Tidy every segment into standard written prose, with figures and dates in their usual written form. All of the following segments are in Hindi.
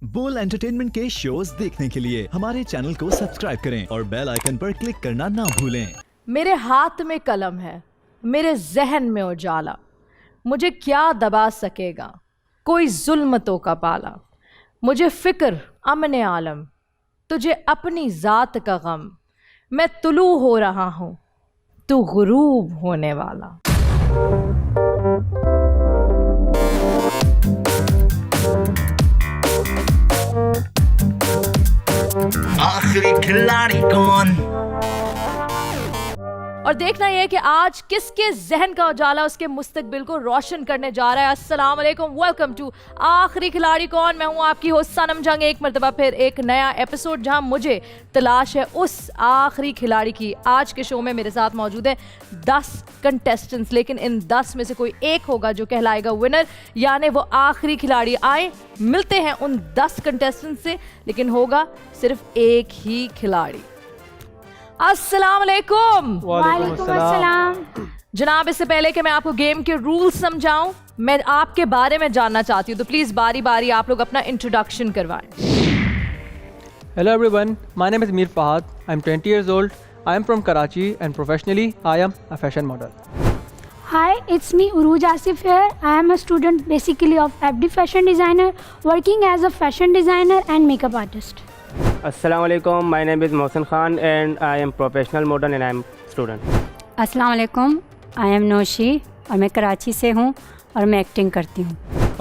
बोल एंटरटेनमेंट के शोज देखने के लिए हमारे चैनल को सब्सक्राइब करें और बेल आइकन पर क्लिक करना ना भूलें। मेरे हाथ में कलम है, मेरे जहन में उजाला, मुझे क्या दबा सकेगा कोई जुल्मतों का पाला। मुझे फिक्र अमने आलम, तुझे अपनी ज़ात का गम। मैं तुलू हो रहा हूँ, तू गुरूब होने वाला। आखिरी खिलाड़ी कौन? और देखना यह है कि आज किसके जहन का उजाला उसके मुस्तकबिल को रोशन करने जा रहा है। अस्सलाम वालेकुम, वेलकम टू आखिरी खिलाड़ी कौन। मैं हूं आपकी होस्ट सनम जंग, एक मरतबा फिर एक नया एपिसोड जहां मुझे तलाश है उस आखिरी खिलाड़ी की। आज के शो में मेरे साथ मौजूद है 10 कंटेस्टेंट्स, लेकिन इन 10 में से कोई एक होगा जो कहलाएगा विनर, यानी वो आखिरी खिलाड़ी। आए मिलते हैं उन 10 कंटेस्टेंट्स से, लेकिन होगा सिर्फ एक ही खिलाड़ी। अस्सलाम वालेकुम। वालेकुम अस्सलाम। जनाब, इससे पहले कि मैं आपको गेम के रूल्स समझाऊं, मैं आपके बारे में जानना चाहती हूँ, तो प्लीज बारी बारी आप लोग अपना इंट्रोडक्शन करवाएं। Hello everyone, my name is Mir Fahad. I'm 20 years old. I am from Karachi and professionally I am a fashion model. Hi, it's me Uruj Asif here. I am a student basically of FD fashion designer, working as a fashion designer and makeup artist. Assalamu alaikum, my name is Mohsen Khan and I am professional model and I am student. अस्सलाम वालेकुम, आई एम नौशी और मैं कराची से हूँ और मैं एक्टिंग करती हूँ।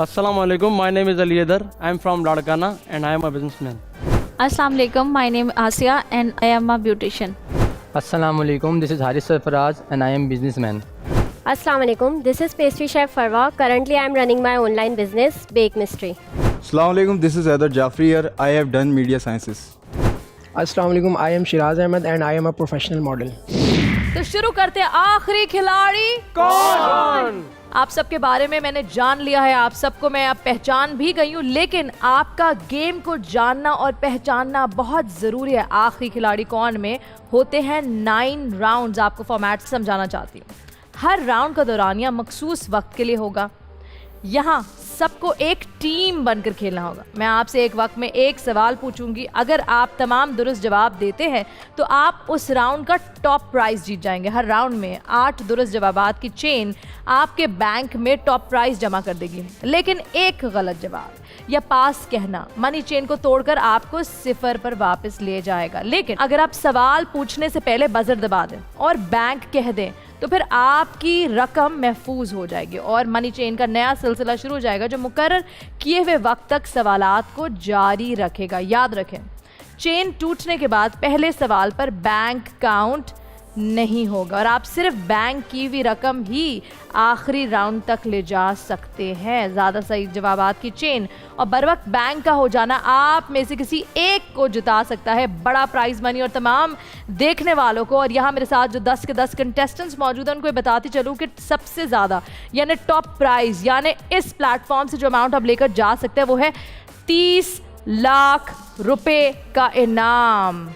Assalamu alaikum, my name is Ali Adar. I am from Ladkana and I am a businessman. Assalamu alaikum, my name is Asia and I am a beautician. Assalamu alaikum, this is Haris Sarfaraz and I am businessman. Assalamu alaikum, this is pastry chef Farwa. Currently I am running my online business, Bake Mystery. Assalamu alaikum, this is Adar Jafri here. I have done media sciences. Assalamu alaikum, I am Shiraz Ahmed and I am a professional model. तो शुरू करते हैं आखिरी खिलाड़ी कौन। आप सबके बारे में मैंने जान लिया है, आप सबको मैं अब पहचान भी गई हूँ, लेकिन आपका गेम को जानना और पहचानना बहुत ज़रूरी है। आखिरी खिलाड़ी कौन में होते हैं 9 राउंड्स। आपको फॉर्मेट समझाना चाहती हूँ। हर राउंड का दौरानिया मखसूस वक्त के लिए होगा। यहाँ सबको एक टीम बनकर खेलना होगा। मैं आपसे एक वक्त में एक सवाल पूछूंगी, अगर आप तमाम दुरुस्त जवाब देते हैं तो आप उस राउंड का टॉप प्राइज़ जीत जाएंगे। हर राउंड में 8 दुरुस्त जवाबात की चेन आपके बैंक में टॉप प्राइज़ जमा कर देगी, लेकिन एक गलत जवाब या पास कहना मनी चेन को तोड़कर आपको 0 पर वापस ले जाएगा। लेकिन अगर आप सवाल पूछने से पहले बजर दबा दें और बैंक कह दें तो फिर आपकी रकम महफूज हो जाएगी और मनी चेन का नया सिलसिला शुरू हो जाएगा जो मुकर्रर किए हुए वक्त तक सवालात को जारी रखेगा। याद रखें, चेन टूटने के बाद पहले सवाल पर बैंक काउंट नहीं होगा और आप सिर्फ बैंक की हुई रकम ही आखिरी राउंड तक ले जा सकते हैं। ज़्यादा सही जवाबात की चेन और बर वक्त बैंक का हो जाना आप में से किसी एक को जिता सकता है बड़ा प्राइज मनी और तमाम देखने वालों को। और यहाँ मेरे साथ जो 10 के 10 कंटेस्टेंट्स मौजूद हैं उनको बताती चलूँ कि सबसे ज़्यादा यानी टॉप प्राइज़ यानी इस प्लेटफॉर्म से जो अमाउंट आप लेकर जा सकते हैं वो है 30 लाख रुपए का इनाम।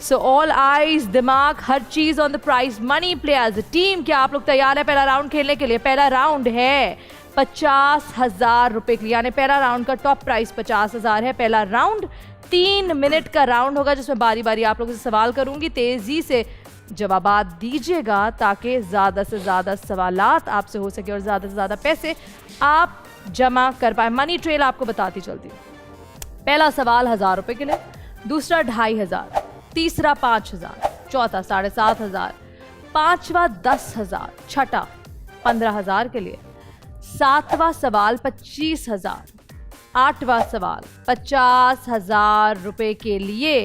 सो ऑल आइज, दिमाग, हर चीज on the prize money. Play as a team. क्या आप लोग तैयार है पहला राउंड खेलने के लिए? पहला राउंड है 50,000 रुपए के लिए, यानी पहला राउंड का टॉप प्राइस 50,000 है। पहला राउंड 3 मिनट का राउंड होगा जिसमें बारी बारी आप लोगों से सवाल करूंगी। तेजी से जवाबात दीजिएगा ताकि ज़्यादा से ज़्यादा सवालात आपसे हो सके और ज़्यादा से ज़्यादा पैसे आप जमा कर पाए। मनी ट्रेल आपको बताती चलती हूँ। पहला सवाल 1000 रुपए के लिए, दूसरा 2500, तीसरा 5000, चौथा 7500, पांचवा 10,000, छठा 15,000 के लिए, सातवां सवाल 25,000, आठवां सवाल 50,000 रुपए के लिए।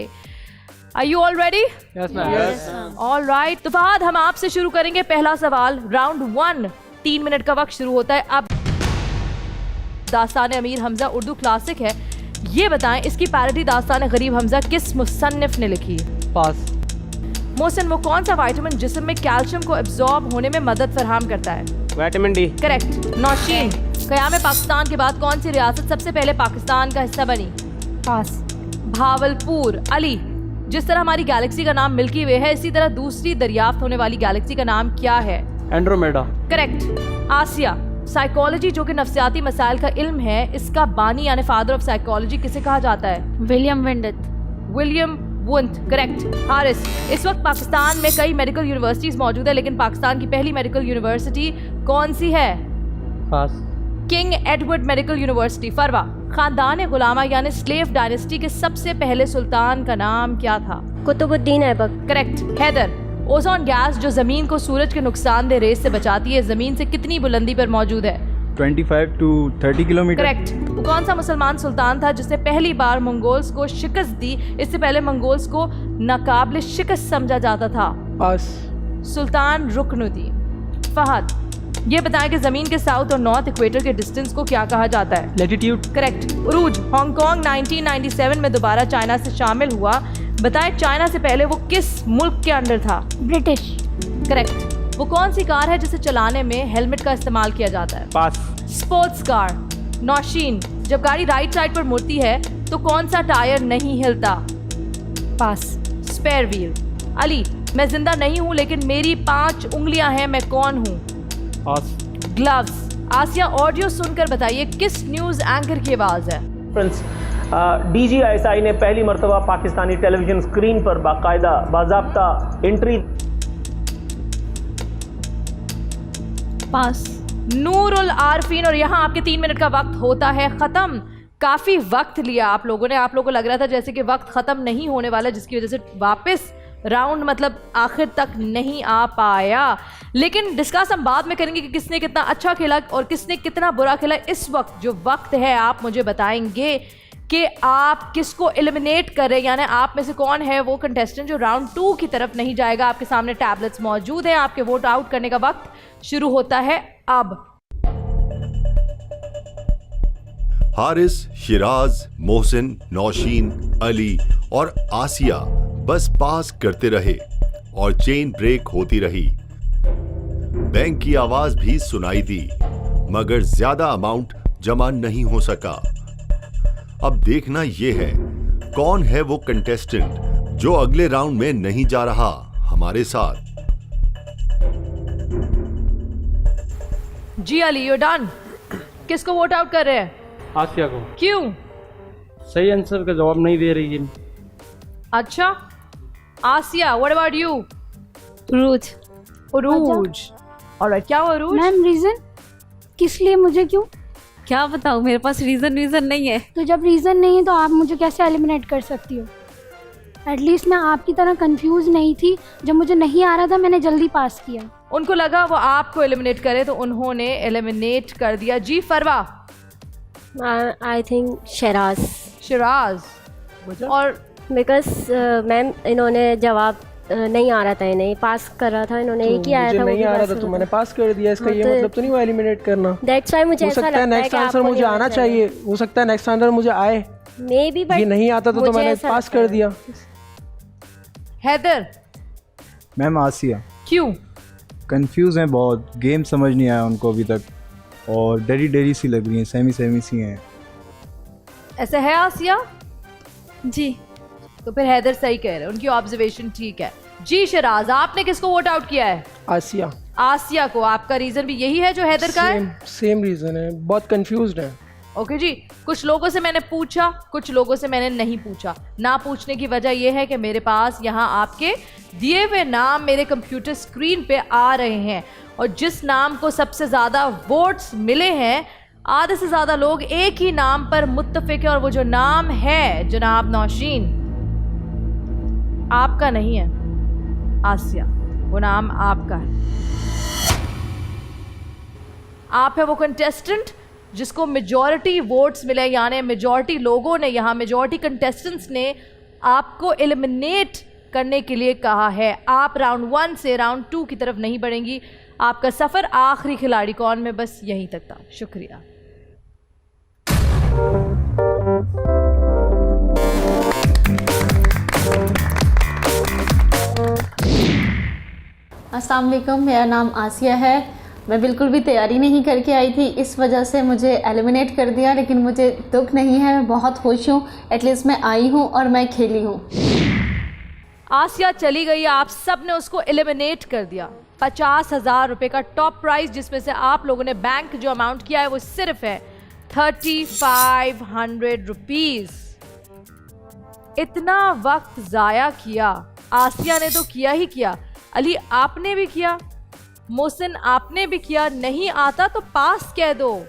Are you all ready? Yes ma'am. Yes. All right. तो फहद, हम आपसे शुरू करेंगे पहला सवाल। राउंड 1, 3 मिनट का वक्त शुरू होता है अब। दास्तान अमीर हमजा उर्दू क्लासिक है, ये बताएं इसकी पैरोडी दास्तान गरीब हमजा किस मुसन्निफ ने लिखी? पास। मोहसिन, वो कौन सा विटामिन जिस्म में कैल्शियम को एब्जॉर्ब होने में मदद फराहम करता है? Vitamin D. करेक्ट। नौशीन, क़याम पाकिस्तान के बाद कौन सी रियासत सबसे पहले पाकिस्तान का हिस्सा बनी? पास। भावलपुर। अली, जिस तरह हमारी गैलेक्सी का नाम मिल्की वे है, इसी तरह दूसरी दरियाफ्त होने वाली गैलेक्सी का नाम क्या है? एंड्रोमेडा। करेक्ट। आसिया, साइकोलॉजी जो कि नफ्सियाती मसाइल का इल्म है, इसका बानी यानी फादर ऑफ साइकोलॉजी किसे कहा जाता है? William Wundt. William Wundt, correct. Haris, इस वक्त पाकिस्तान में कई मेडिकल यूनिवर्सिटीज मौजूद है, लेकिन पाकिस्तान की पहली मेडिकल यूनिवर्सिटी कौन सी है? Pass. King Edward Medical University. Farwa, खानदान गुलामा यानी स्लेव डायनेस्टी के सबसे पहले सुल्तान का नाम क्या था? Qutbuddin Aibak. Correct. Haider, ozone gas जो जमीन को सूरज के नुकसानदेह रेस से बचाती है, जमीन से कितनी बुलंदी पर मौजूद है? 25 to 30 किलोमीटर। करेक्ट। वो कौन सा मुसलमान सुल्तान था जिसने पहली बार मंगोल्स को शिकस्त दी? इससे पहले मंगोल्स को नाकाबिल शिकस्त समझा जाता था। पास। सुल्तान रुकनुद्दीन। फहद, ये बताएं कि जमीन के साउथ और नॉर्थ इक्वेटर के डिस्टेंस को क्या कहा जाता है? लैटिट्यूड। करेक्ट। उरूज, हांगकांग 1997 में दोबारा चाइना से शामिल हुआ। बताएं चाइना से पहले वो किस मुल्क के अंडर था? ब्रिटिश। करेक्ट। वो कौन सी कार है जिसे चलाने में हेलमेट का इस्तेमाल किया जाता है? पास। Sports car. नौशीन, जब गाड़ी राइट साइड पर मुड़ती है तो कौन सा टायर नहीं हिलता? पास। Spare wheel. अली, मैं जिंदा नहीं हूँ लेकिन मेरी 5 उंगलियां हैं, मैं कौन हूँ? पास। ग्लव्स। आसिया, ऑडियो सुनकर बताइए किस न्यूज एंकर की आवाज है? DGISI ने पहली मरतबा पाकिस्तानी टेलीविजन स्क्रीन पर बाकायदा एंट्री। पास। नूरुल आरफीन, और यहाँ आपके 3 मिनट का वक्त होता है खत्म। काफी वक्त लिया आप लोगों ने, आप लोगों को लग रहा था जैसे कि वक्त खत्म नहीं होने वाला, जिसकी वजह से वापस राउंड मतलब आखिर तक नहीं आ पाया। लेकिन डिस्कस हम बाद में करेंगे कि किसने कितना अच्छा खेला और किसने कितना बुरा खेला। इस वक्त जो वक्त है आप मुझे बताएंगे कि आप किसको एलिमिनेट करें, यानी आप में से कौन है वो कंटेस्टेंट जो राउंड 2 की तरफ नहीं जाएगा। आपके सामने टैबलेट्स मौजूद हैं, आपके वोट आउट करने का वक्त शुरू होता है अब। हारिस, शिराज, मोहसिन, नौशीन, अली और आसिया बस पास करते रहे और चेन ब्रेक होती रही। बैंक की आवाज भी सुनाई दी, मगर ज्यादा अमाउंट जमा नहीं हो सका। अब देखना यह है कौन है वो कंटेस्टेंट जो अगले राउंड में नहीं जा रहा हमारे साथ। जी अली, यू डन। किसको वोट आउट कर रहे हैं? आसिया को। क्यों? सही आंसर का जवाब नहीं दे रही है। अच्छा, आसिया, what about you? Urooj. Urooj. Alright, क्या हुआ उरूज? मैम रीजन किस लिए, मुझे क्यों? क्या बताऊँ, मेरे पास रीज़न नहीं है। तो जब रीज़न नहीं है तो आप मुझे कैसे एलिमिनेट कर सकती हो? एटलीस्ट मैं आपकी तरह कंफ्यूज नहीं थी। जब मुझे नहीं आ रहा था मैंने जल्दी पास किया। उनको लगा वो आपको एलिमिनेट करे तो उन्होंने एलिमिनेट कर दिया। जी फरवा। I think Shiraz. और बिकॉज मैम इन्होंने जवाब नहीं आ रहा था, इन्हें पास कर रहा था, इन्होंने एक ही आया था, नहीं आ रहा था तो मैंने पास कर दिया। इसका ये मतलब तो नहीं हुआ एलिमिनेट करना। दैट्स व्हाई मुझे ऐसा लगता है नेक्स्ट आंसर मुझे आना चाहिए। हो सकता है नेक्स्ट आंसर मुझे आए, मे बी, बट ये नहीं आता तो मैंने पास कर दिया। हैदर। मैम आसिया। क्यों? कंफ्यूज हैं बहुत, गेम समझ नहीं आया उनको अभी तक और डरी सी लग रही हैं, सेमी सी हैं। ऐसा है आसिया? जी। तो फिर हैदर सही कह रहे हैं, उनकी ऑब्जर्वेशन ठीक है। जी शिराज, आपने किसको वोट आउट किया है? आसिया। आसिया को। आपका रीजन भी यही है जो हैदर का है? सेम रीजन है, बहुत कंफ्यूज्ड है। ओके जी, कुछ लोगों से मैंने पूछा, कुछ लोगों से मैंने नहीं पूछा। ना पूछने की वजह यह है कि मेरे पास यहाँ आपके दिए हुए नाम मेरे कंप्यूटर स्क्रीन पे आ रहे हैं और जिस नाम को सबसे ज़्यादा वोट्स मिले हैं, आधे से ज़्यादा लोग एक ही नाम पर मुत्तफिक है और वो जो नाम है जनाब नौशीन, आपका नहीं है आसिया, वो नाम आपका है। आप है वो कंटेस्टेंट जिसको मेजॉरिटी वोट्स मिले, यानी मेजॉरिटी लोगों ने, यहाँ मेजॉरिटी कंटेस्टेंट्स ने आपको एलिमिनेट करने के लिए कहा है। आप राउंड 1 से राउंड 2 की तरफ नहीं बढ़ेंगी। आपका सफ़र आखिरी खिलाड़ी कौन में बस यहीं तक था। शुक्रिया। अस्सलाम वालेकुम, मेरा नाम आसिया है। मैं बिल्कुल भी तैयारी नहीं करके आई थी, इस वजह से मुझे एलिमिनेट कर दिया, लेकिन मुझे दुख नहीं है, मैं बहुत खुश हूँ। एटलीस्ट मैं आई हूँ और मैं खेली हूँ। आसिया चली गई, आप सब ने उसको एलिमिनेट कर दिया। 50,000 रुपए का टॉप प्राइस, जिसमें से आप लोगों ने बैंक जो अमाउंट किया है वो सिर्फ है 3500 रुपीज। इतना वक्त जाया किया, आसिया ने तो किया ही किया, अली आपने भी किया, मोहसिन आपने भी किया। नहीं आता तो पास कह दो,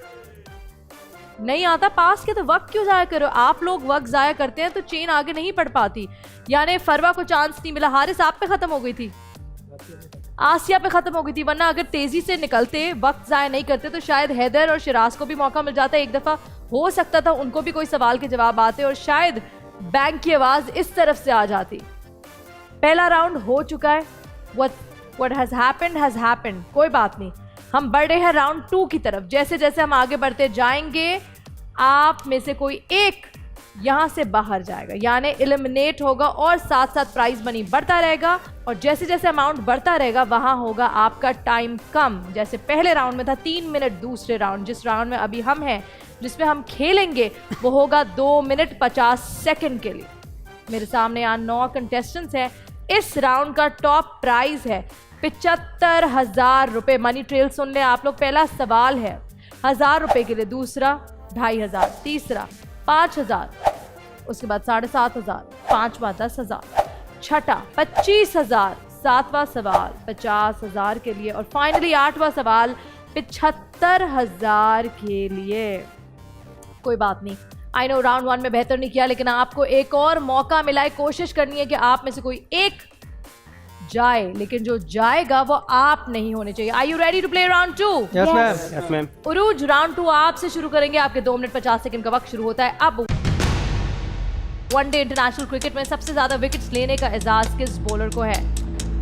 नहीं आता पास के तो वक्त क्यों जाया करो। आप लोग वक्त जाया करते हैं तो चेन आगे नहीं बढ़ पाती। यानी फरवा को चांस नहीं मिला, हारिस आप पे खत्म हो गई थी, आसिया पे खत्म हो गई थी, वरना अगर तेजी से निकलते, वक्त जाया नहीं करते तो शायद हैदर और शिराज को भी मौका मिल जाता। एक दफा हो सकता था उनको भी कोई सवाल के जवाब आते और शायद बैंक की आवाज इस तरफ से आ जाती। पहला राउंड हो चुका है, what has happened, कोई बात नहीं। हम बढ़ रहे हैं राउंड 2 की तरफ। जैसे जैसे हम आगे बढ़ते जाएंगे, आप में से कोई एक यहां से बाहर जाएगा, यानी एलिमिनेट होगा, और साथ साथ प्राइज मनी बढ़ता रहेगा। और जैसे जैसे अमाउंट बढ़ता रहेगा वहां होगा आपका टाइम कम। जैसे पहले राउंड में था 3 मिनट, दूसरे राउंड जिस राउंड में अभी हम हैं, जिसमें हम खेलेंगे, वो होगा 2 मिनट 50 सेकंड के लिए। मेरे सामने यहाँ 9 कंटेस्टेंट्स हैं। इस राउंड का टॉप प्राइज है 75,000 रुपए। मनी ट्रेल सुन ले आप लोग। पहला सवाल है 1000 रुपए के लिए, दूसरा 2500, तीसरा 5000, उसके बाद 7500, पांचवा 10,000, छठा 25,000, सातवां सवाल 50,000 के लिए, और फाइनली 8वां सवाल 75,000 के लिए। कोई बात नहीं, आई नो राउंड 1 में बेहतर नहीं किया, लेकिन आपको एक और मौका मिला है। कोशिश करनी है कि आप में से कोई एक जाए, लेकिन जो जाएगा वो आप नहीं होने चाहिए। Are you ready to play round 2? Yes ma'am. Yes ma'am. Urooj, round 2 आपसे शुरू करेंगे। आपके 2 मिनट 50 सेकंड का वक्त शुरू होता है अब। वनडे इंटरनेशनल क्रिकेट में सबसे ज्यादा विकेट्स लेने का एजाज किस बॉलर को है?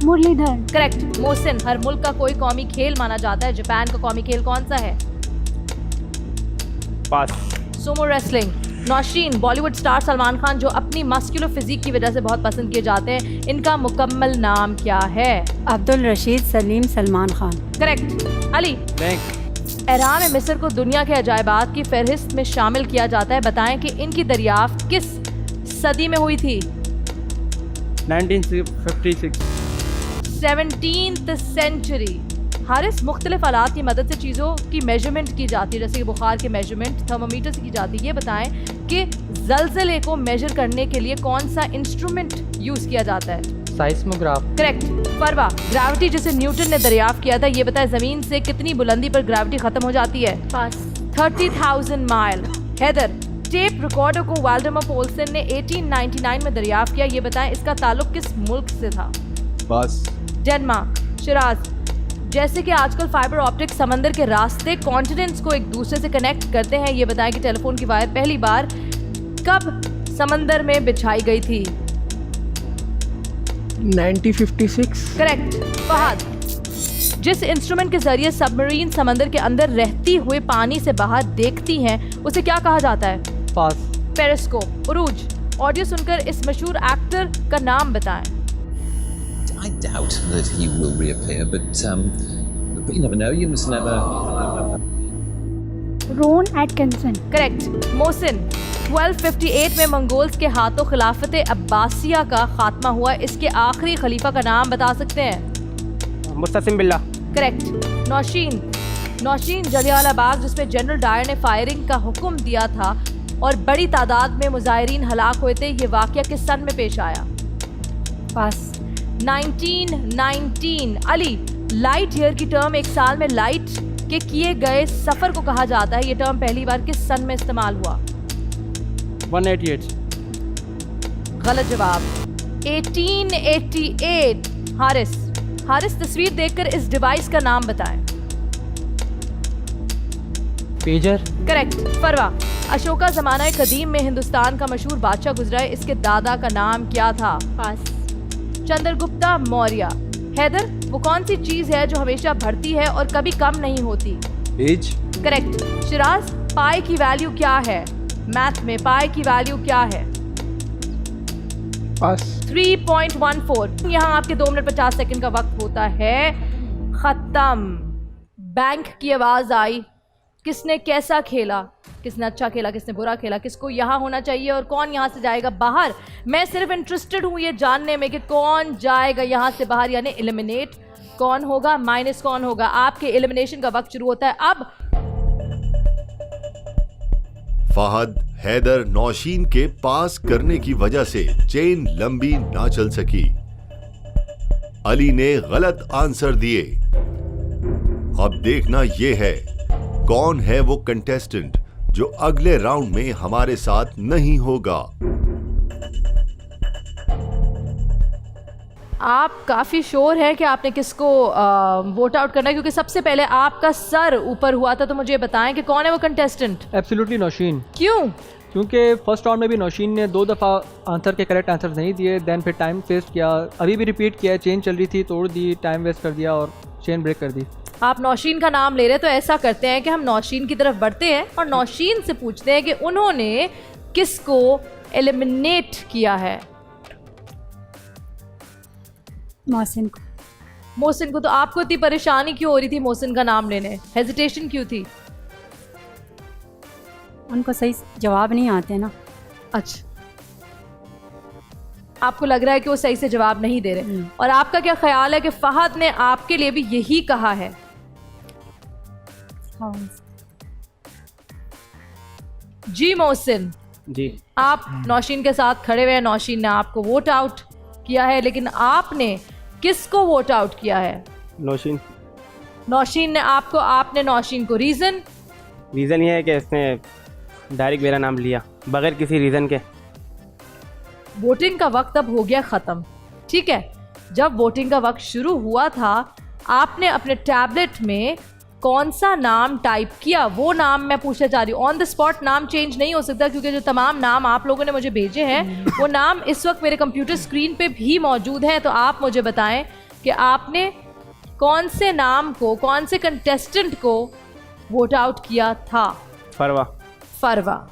मुरलीधरन। करेक्ट। मोहसिन, हर मुल्क का कोई कौमी खेल माना जाता है, जापान का कौमी खेल कौन सा है? Pass. Sumo wrestling. Nausheen, Bollywood star Salman Khan जो अपनी मस्कुलर फिजिक की वजह से बहुत पसंद किए जाते हैं, इनका मुकम्मल नाम क्या है? अब्दुल रशीद सलीम सलमान खान। करेक्ट। अली, बैंक। एहराम मिस्र को दुनिया के अजायबात की फहरिस्त में शामिल किया जाता है। बताएं कि इनकी दरियाफ्त किस सदी में हुई थी? 1956। 17th century. हारिस, मुख्तलिफ आलात की मदद से चीज़ों की मेजरमेंट की जाती है, जैसे कि बुखार की मेजरमेंट थर्मोमीटर से की जाती है। ये बताएं कि ज़लज़ले को मेजर करने के लिए कौन सा इंस्ट्रूमेंट यूज़ किया जाता है? साइस्मोग्राफ। करेक्ट। फरवा, ग्रेविटी जिसे न्यूटन ने दरियाफ्त किया था, ये बताएं ज़मीन से कितनी बुलंदी पर ग्रेविटी ख़त्म हो जाती है? पास। 30,000 माइल। हैदर, टेप रिकॉर्डर को वाल्डेमर पोल्सन ने 1899 में दरियाफ्त किया, ये बताएं इसका ताल्लुक किस मुल्क से था? बस। डेनमार्क। शिराज, जैसे कि आजकल फाइबर ऑप्टिक समंदर के रास्ते कॉन्टिनेंट्स को एक दूसरे से कनेक्ट करते हैं, ये बताएं कि टेलीफोन की वायर पहली बार कब समंदर में बिछाई गई थी? 1956। करेक्ट। फहद, जिस इंस्ट्रूमेंट के जरिए सबमरीन समंदर के अंदर रहती हुए पानी से बाहर देखती हैं, उसे क्या कहा जाता है? पास। पेरिस्कोप। उरूज, ऑडियो सुनकर इस मशहूर एक्टर का नाम बताएं। I doubt that he will reappear, but you never know. You must never. Ron Atkinson. Correct. Mohsin, 1258 में मंगोल्स के हाथों खिलाफत अब्बासिया का खात्मा हुआ, इसके आखिरी खलीफा का नाम बता सकते हैं? मुस्तसिम बिल्ला। करेक्ट। नौशीन, जलियांवाला बाग जिसमें जनरल डायर ने फायरिंग का हुक्म दिया था और बड़ी तादाद में मुजाहिरीन हलाक हुए थे, ये वाकया किस सन में पेश आया? पास। 1919। अली, लाइट ईयर की टर्म एक साल में लाइट के किए गए सफर को कहा जाता है, ये टर्म पहली बार किस सन में इस्तेमाल हुआ? 188। गलत जवाब, 1888। हारिस, तस्वीर देखकर इस डिवाइस का नाम बताएं। पेजर। करेक्ट। फरवा, अशोका जमाना कदीम में हिंदुस्तान का मशहूर बादशाह गुजरा है, इसके दादा का नाम क्या था? पास। चंद्रगुप्ता मौर्य। हैदर, वो कौन सी चीज है जो हमेशा बढ़ती है और कभी कम नहीं होती? एज। करेक्ट। शिराज, पाई की वैल्यू क्या है? मैथ में पाई की वैल्यू क्या है? पास। 3.14। यहाँ आपके 2 मिनट 50 सेकंड का वक्त होता है खत्म। बैंक की आवाज आई, किसने कैसा खेला, किसने अच्छा खेला, किसने बुरा खेला, किसको यहाँ होना चाहिए और कौन यहाँ से जाएगा बाहर? मैं सिर्फ इंटरेस्टेड हूँ ये जानने में कि कौन जाएगा यहाँ से बाहर, यानी एलिमिनेट कौन होगा, माइनस कौन होगा। आपके एलिमिनेशन का वक्त शुरू होता है अब। फहद, हैदर, नौशीन के पास करने की वजह से चेन लंबी ना चल सकी। अली ने गलत आंसर दिए। अब देखना यह है कौन है वो कंटेस्टेंट जो अगले राउंड में हमारे साथ नहीं होगा। आप काफ़ी श्योर है कि आपने किसको वोट आउट करना है, क्योंकि सबसे पहले आपका सर ऊपर हुआ था, तो मुझे बताएं कि कौन है वो कंटेस्टेंट। एब्सोल्युटली नौशीन। क्यों? क्योंकि फर्स्ट राउंड में भी नौशीन ने 2 दफ़ा आंसर के करेक्ट आंसर नहीं दिए, देन फिर टाइम वेस्ट किया, अभी भी रिपीट किया, चेन चल रही थी, तोड़ दी, टाइम वेस्ट कर दिया और चेन ब्रेक कर दी। आप नौशीन का नाम ले रहे, तो ऐसा करते हैं कि हम नौशीन की तरफ बढ़ते हैं और नौशीन से पूछते हैं कि उन्होंने किसको एलिमिनेट किया है। मोहसिन को। मोहसिन को। तो आपको इतनी परेशानी क्यों हो रही थी मोहसिन का नाम लेने, हेजिटेशन क्यों थी? उनको सही जवाब नहीं आते ना। अच्छा, आपको लग रहा है कि वो सही से जवाब नहीं दे रहे। और आपका क्या ख्याल है कि फहद ने आपके लिए भी यही कहा है? जी मोहसिन जी, आप नौशीन के साथ खड़े हुए हैं, नौशीन ने आपको वोट आउट किया है, लेकिन आपने किसको वोट आउट किया है? नौशीन। नौशीन ने आपको, आपने नौशीन को। रीज़न ये है कि इसने डायरेक्ट मेरा नाम लिया बगैर किसी रीज़न के। वोटिंग का वक्त अब हो गया ख़त्म, ठीक है। जब वोटिंग का वक्त शुरू हुआ था, आपने अपने टैबलेट में कौन सा नाम टाइप किया, वो नाम मैं पूछना चाह रही हूँ। ऑन द स्पॉट नाम चेंज नहीं हो सकता, क्योंकि जो तमाम नाम आप लोगों ने मुझे भेजे हैं वो नाम इस वक्त मेरे कंप्यूटर स्क्रीन पे भी मौजूद हैं। तो आप मुझे बताएं कि आपने कौन से नाम को, कौन से कंटेस्टेंट को वोट आउट किया था? फरवा। फरवा।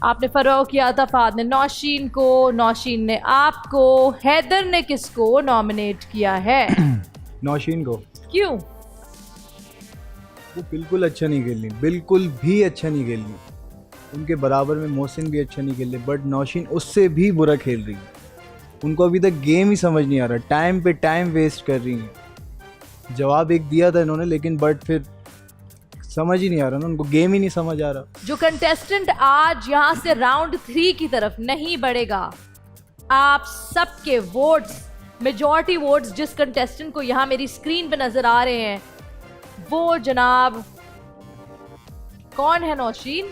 आपने फरवा को किया था, फहद ने नौशीन को, नौशीन ने आपको, हैदर ने किसको नॉमिनेट किया है? नौशीन को। क्यों? वो बिल्कुल अच्छा नहीं खेल रही, बिल्कुल भी अच्छा नहीं खेल रही। उनके बराबर में मोहसिन भी अच्छा नहीं खेल रहे, बट नौशीन उससे भी बुरा खेल रही है। उनको अभी तक गेम ही समझ नहीं आ रहा, टाइम पे टाइम वेस्ट कर रही हैं। जवाब एक दिया था इन्होंने, लेकिन बट फिर समझ ही नहीं आ रहा ना, उनको गेम ही नहीं समझ आ रहा। जो कंटेस्टेंट आज यहाँ से राउंड 3 की तरफ नहीं बढ़ेगा, आप सबके वोट्स, मेजॉरिटी वोट्स जिस कंटेस्टेंट को यहाँ मेरी स्क्रीन पे नजर आ रहे हैं, वो जनाब कौन है? नौशीन।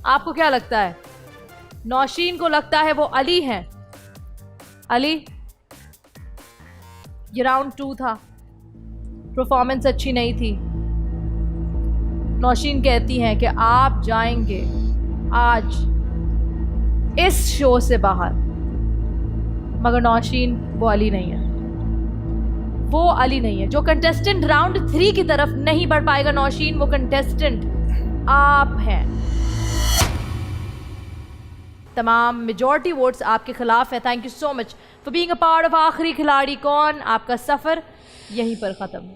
आपको क्या लगता है? नौशीन को लगता है वो अली हैं। अली, ये राउंड 2 था, परफॉर्मेंस अच्छी नहीं थी। नौशीन कहती हैं कि आप जाएंगे आज इस शो से बाहर, मगर नौशीन वो अली नहीं है, वो अली नहीं है। जो कंटेस्टेंट राउंड 3 की तरफ नहीं बढ़ पाएगा नौशीन, वो कंटेस्टेंट आप हैं। तमाम मेजॉरिटी वोट्स आपके खिलाफ है। Thank you so much for being a part of आखिरी खिलाड़ी कौन। आपका सफर यहीं पर खत्म हुआ।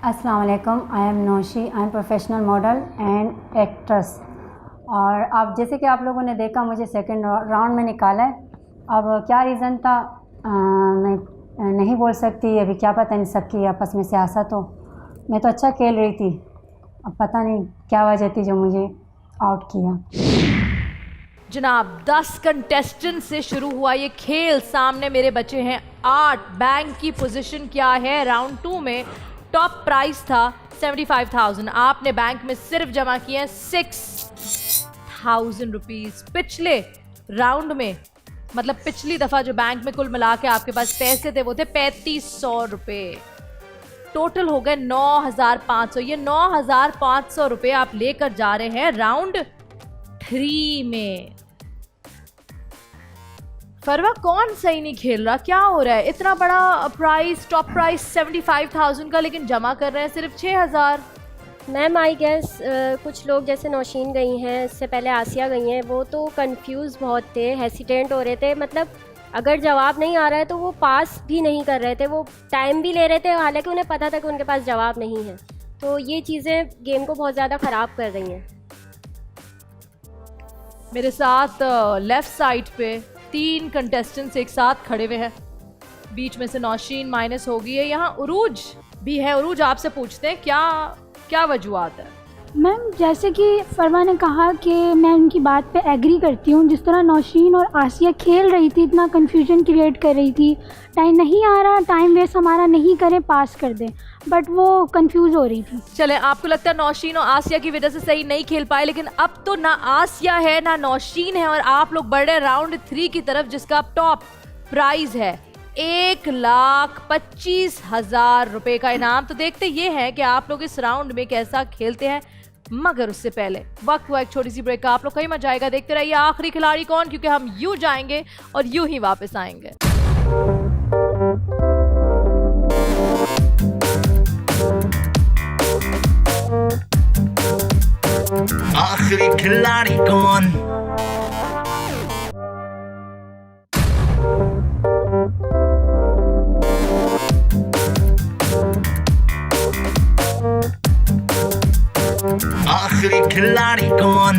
अस्सलाम वालेकुम, I am नौशी, I am professional model and actress. और अब जैसे कि आप लोगों ने देखा, मुझे सेकंड राउंड में निकाला है। अब क्या रीज़न था मैं नहीं बोल सकती, अभी क्या पता, नहीं सबकी आपस में सियासत हो। मैं तो अच्छा खेल रही थी, अब पता नहीं क्या वजह थी जो मुझे आउट किया। जनाब 10 कंटेस्टेंट से शुरू हुआ ये खेल, सामने मेरे बचे हैं 8। बैंक की पोजीशन क्या है? राउंड 2 में टॉप प्राइस था 75,000, आपने बैंक में सिर्फ जमा किए हैं 6,000 रुपीज़। पिछले राउंड में, मतलब पिछली दफ़ा जो बैंक में कुल मिला के आपके पास पैसे थे वो थे 3500 रुपये। टोटल हो गए 9,500। ये 9,500 रुपये आप लेकर जा रहे हैं राउंड 3 में। फरवा, कौन सही नहीं खेल रहा? क्या हो रहा है? इतना बड़ा प्राइस, टॉप प्राइस 75,000 का, लेकिन जमा कर रहे हैं सिर्फ 6,000। मैम आई गेस कुछ लोग जैसे नौशीन गई हैं, इससे पहले आसिया गई हैं, वो तो कंफ्यूज बहुत थे, हेसिटेंट हो रहे थे। मतलब अगर जवाब नहीं आ रहा है तो वो पास भी नहीं कर रहे थे, वो टाइम भी ले रहे थे, हालांकि उन्हें पता था कि उनके पास जवाब नहीं है। तो ये चीज़ें गेम को बहुत ज़्यादा ख़राब कर रही हैं। मेरे साथ लेफ्ट साइड पे 3 कंटेस्टेंट्स एक साथ खड़े हुए हैं। बीच में से नौशीन माइनस हो गई है। यहाँ उरूज भी है। उरूज, आपसे पूछते हैं क्या वजूहत है? मैम, जैसे कि फरवा ने कहा कि मैं उनकी बात पे एग्री करती हूँ। जिस तरह नौशीन और आसिया खेल रही थी, इतना कन्फ्यूजन क्रिएट कर रही थी, टाइम नहीं आ रहा, टाइम वेस्ट हमारा नहीं करें, पास कर दें, बट वो कंफ्यूज हो रही थी। चले, आपको लगता है नौशीन और आसिया की वजह से सही नहीं खेल पाए, लेकिन अब तो ना आसिया है ना नौशीन है और आप लोग बढ़ रहे राउंड 3 की तरफ, जिसका टॉप प्राइज है 1,25,000 रुपए का इनाम। तो देखते ये है कि आप लोग इस राउंड में कैसा खेलते हैं, मगर उससे पहले वक्त हुआ एक छोटी सी ब्रेक का। आप लोग कहीं मत जाएगा, देखते रहिए आखिरी खिलाड़ी कौन, क्योंकि हम यूं जाएंगे और यूं ही वापस आएंगे। आखिरी खिलाड़ी कौन? आखिरी खिलाड़ी कौन?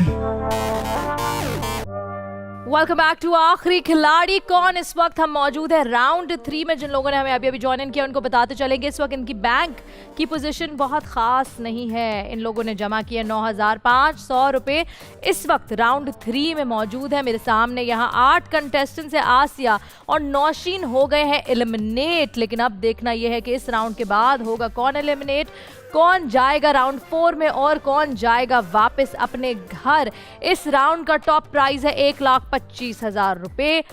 वेलकम बैक टू आखिरी खिलाड़ी कौन। इस वक्त हम मौजूद है राउंड 3 में। जिन लोगों ने हमें अभी ज्वाइन इन किया उनको बताते चलेंगे इस वक्त इनकी बैंक की पोजीशन बहुत खास नहीं है। इन लोगों ने जमा किए 9,500 रुपए। इस वक्त राउंड 3 में मौजूद है मेरे सामने यहाँ 8 कंटेस्टेंट्स है। आसिया और नौशीन हो गए हैं एलिमिनेट, लेकिन अब देखना यह है कि इस राउंड के बाद होगा कौन एलिमिनेट, कौन जाएगा राउंड 4 में और कौन जाएगा वापस अपने घर। इस राउंड का टॉप प्राइज है 1,25,000 रुपए।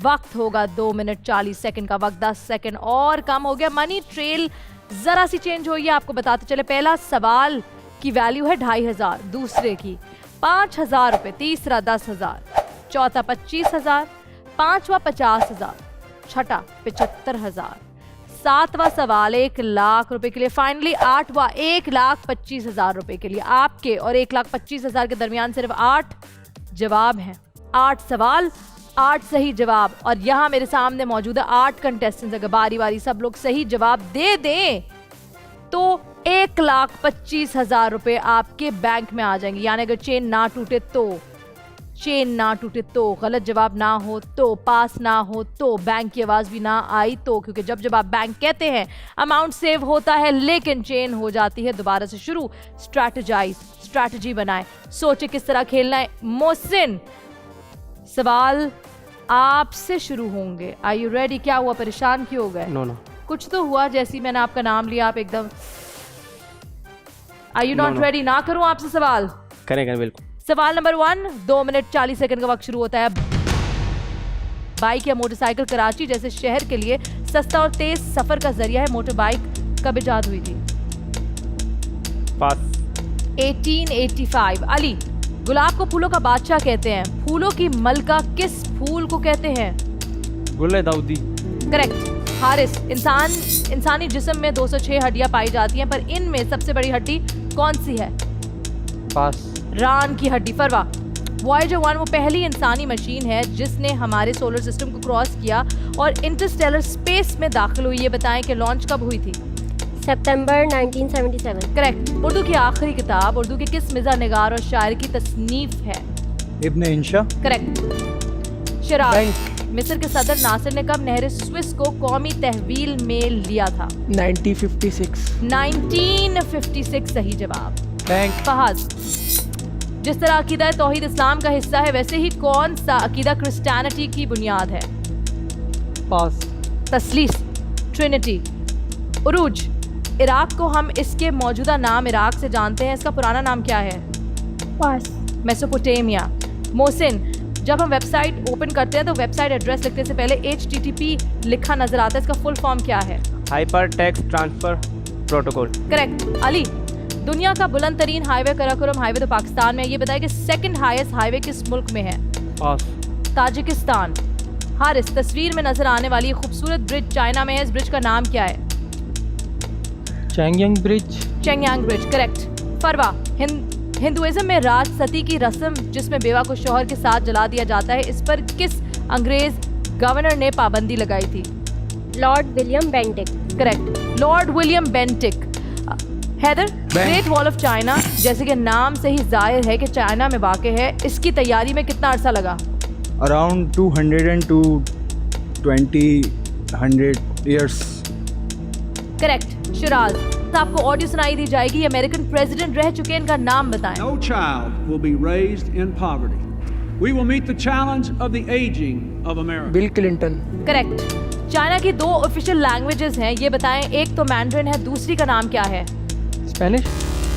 वक्त होगा 2 मिनट 40 सेकंड का वक्त, 10 सेकंड और कम हो गया। मनी ट्रेल जरा सी चेंज हुई है, आपको बताते चले। पहला सवाल की वैल्यू है 2,500, दूसरे की 5,000 रुपए, तीसरा 10,000, चौथा 25,000, पांचवा 50,000, छठा 75,000, सातवां सवाल 1,00,000 रुपए के लिए, फाइनली आठवां 1,25,000 रुपए के लिए। आपके और 1,25,000 के दरमियान सिर्फ 8 जवाब हैं, 8 सवाल 8 सही जवाब। और यहाँ मेरे सामने मौजूद है 8 कंटेस्टेंट्स। अगर बारी बारी सब लोग सही जवाब दे दें तो 1,25,000 रुपए आपके बैंक में आ जाएंगे। यानी अगर चेन ना टूटे तो, गलत जवाब ना हो तो, पास ना हो तो, बैंक की आवाज भी ना आई तो, क्योंकि जब आप बैंक कहते हैं अमाउंट सेव होता है लेकिन चेन हो जाती है दोबारा से शुरू। स्ट्रैटेजी बनाएं, सोचे किस तरह खेलना है। मोहसिन, सवाल आपसे शुरू होंगे। Are you ready? क्या हुआ, परेशान क्यों हो गए? नो कुछ तो हुआ, जैसे मैंने आपका नाम लिया आप एकदम। Are you not ready? ना करूं आपसे सवाल? करें बिल्कुल। सवाल नंबर 1, 2 मिनट 40 सेकंड का वक्त शुरू होता है। बाइक या मोटरसाइकिल कराची जैसे शहर के लिए सस्ता और तेज सफर का जरिया है। मोटर बाइक कब इजाद हुई थी? पास। 1885। अली, गुलाब को फूलों का बादशाह कहते हैं। फूलों की मलका किस फूल को कहते हैं? गुल दाऊदी। करेक्ट। हारिस, इंसानी जिस्म में 206 हड्डियां पाई जाती हैं, पर इनमें सबसे बड़ी हड्डी कौन सी है? पास। रान की हड्डी। फरवा, वॉयेजर 1 वो पहली इंसानी मशीन है जिसने हमारे सोलर सिस्टम को क्रॉस किया और इंटरस्टेलर स्पेस में दाखिल हुई। ये बताएं कि लॉन्च कब हुई थी? सितंबर 1977। करेक्ट। उर्दू की आखिरी किताब उर्दू के किस मिज़ा निगार और शायर की तसनीफ है? इब्न इंशा। करेक्ट। शिराज, मिस्र के सदर नासिर ने कब नहर स्विस को कौमी तहवील में लिया था? 1956। सही जवाब। फहद, जिस तरह अकीदा तौहीद इस्लाम का हिस्सा है वैसे ही कौन सा अकीदा क्रिश्चियनिटी की बुनियाद है? पास। तस्लीस, ट्रिनिटी। उरूज, इराक को हम इसके मौजूदा नाम इराक से जानते हैं, इसका पुराना नाम क्या है? पास। मेसोपोटामिया। मोहसिन, जब हम वेबसाइट ओपन करते हैं तो वेबसाइट एड्रेस लिखने से पहले HTTP लिखा नजर आता है, इसका फुल फॉर्म क्या है? Hyper text transfer protocol. Correct. Ali, दुनिया का बुलंद तरीन हाईवे कराकोरम हाईवे तो पाकिस्तान में। ये बताया कि सेकंड हाईएस्ट हाईवे किस मुल्क में है? पास। ताजिकिस्तान। हारिस, तस्वीर में नजर आने वाली खूबसूरत ब्रिज चाइना में है, इस ब्रिज का नाम क्या है? चेंगयांग ब्रिज। करेक्ट। फरवा, हिंदुइज्म में राज सती की रस्म जिसमें बेवा को शौहर के साथ जला दिया जाता है, इस पर किस अंग्रेज गवर्नर ने पाबंदी लगाई थी? Lord William Bentinck. Correct. Lord William Bentinck. Haider, great wall of China, जैसे कि नाम से ही जाहिर है कि चाइना में वाक़ है, इसकी तैयारी में कितना अरसा लगा? Around 200 years. करेक्ट। शिराज, आपको ऑडियो सुनाई दी जाएगी, अमेरिकन प्रेसिडेंट रह चुके हैं, इनका नाम बताएं। No child will be raised in poverty. We will meet the challenge of the aging of America. Bill Clinton. Correct. China की 2 ऑफिशियल लैंग्वेजेस हैं, ये बताएं। एक तो मैंड्रिन है, दूसरी का नाम क्या है? स्पेनिश।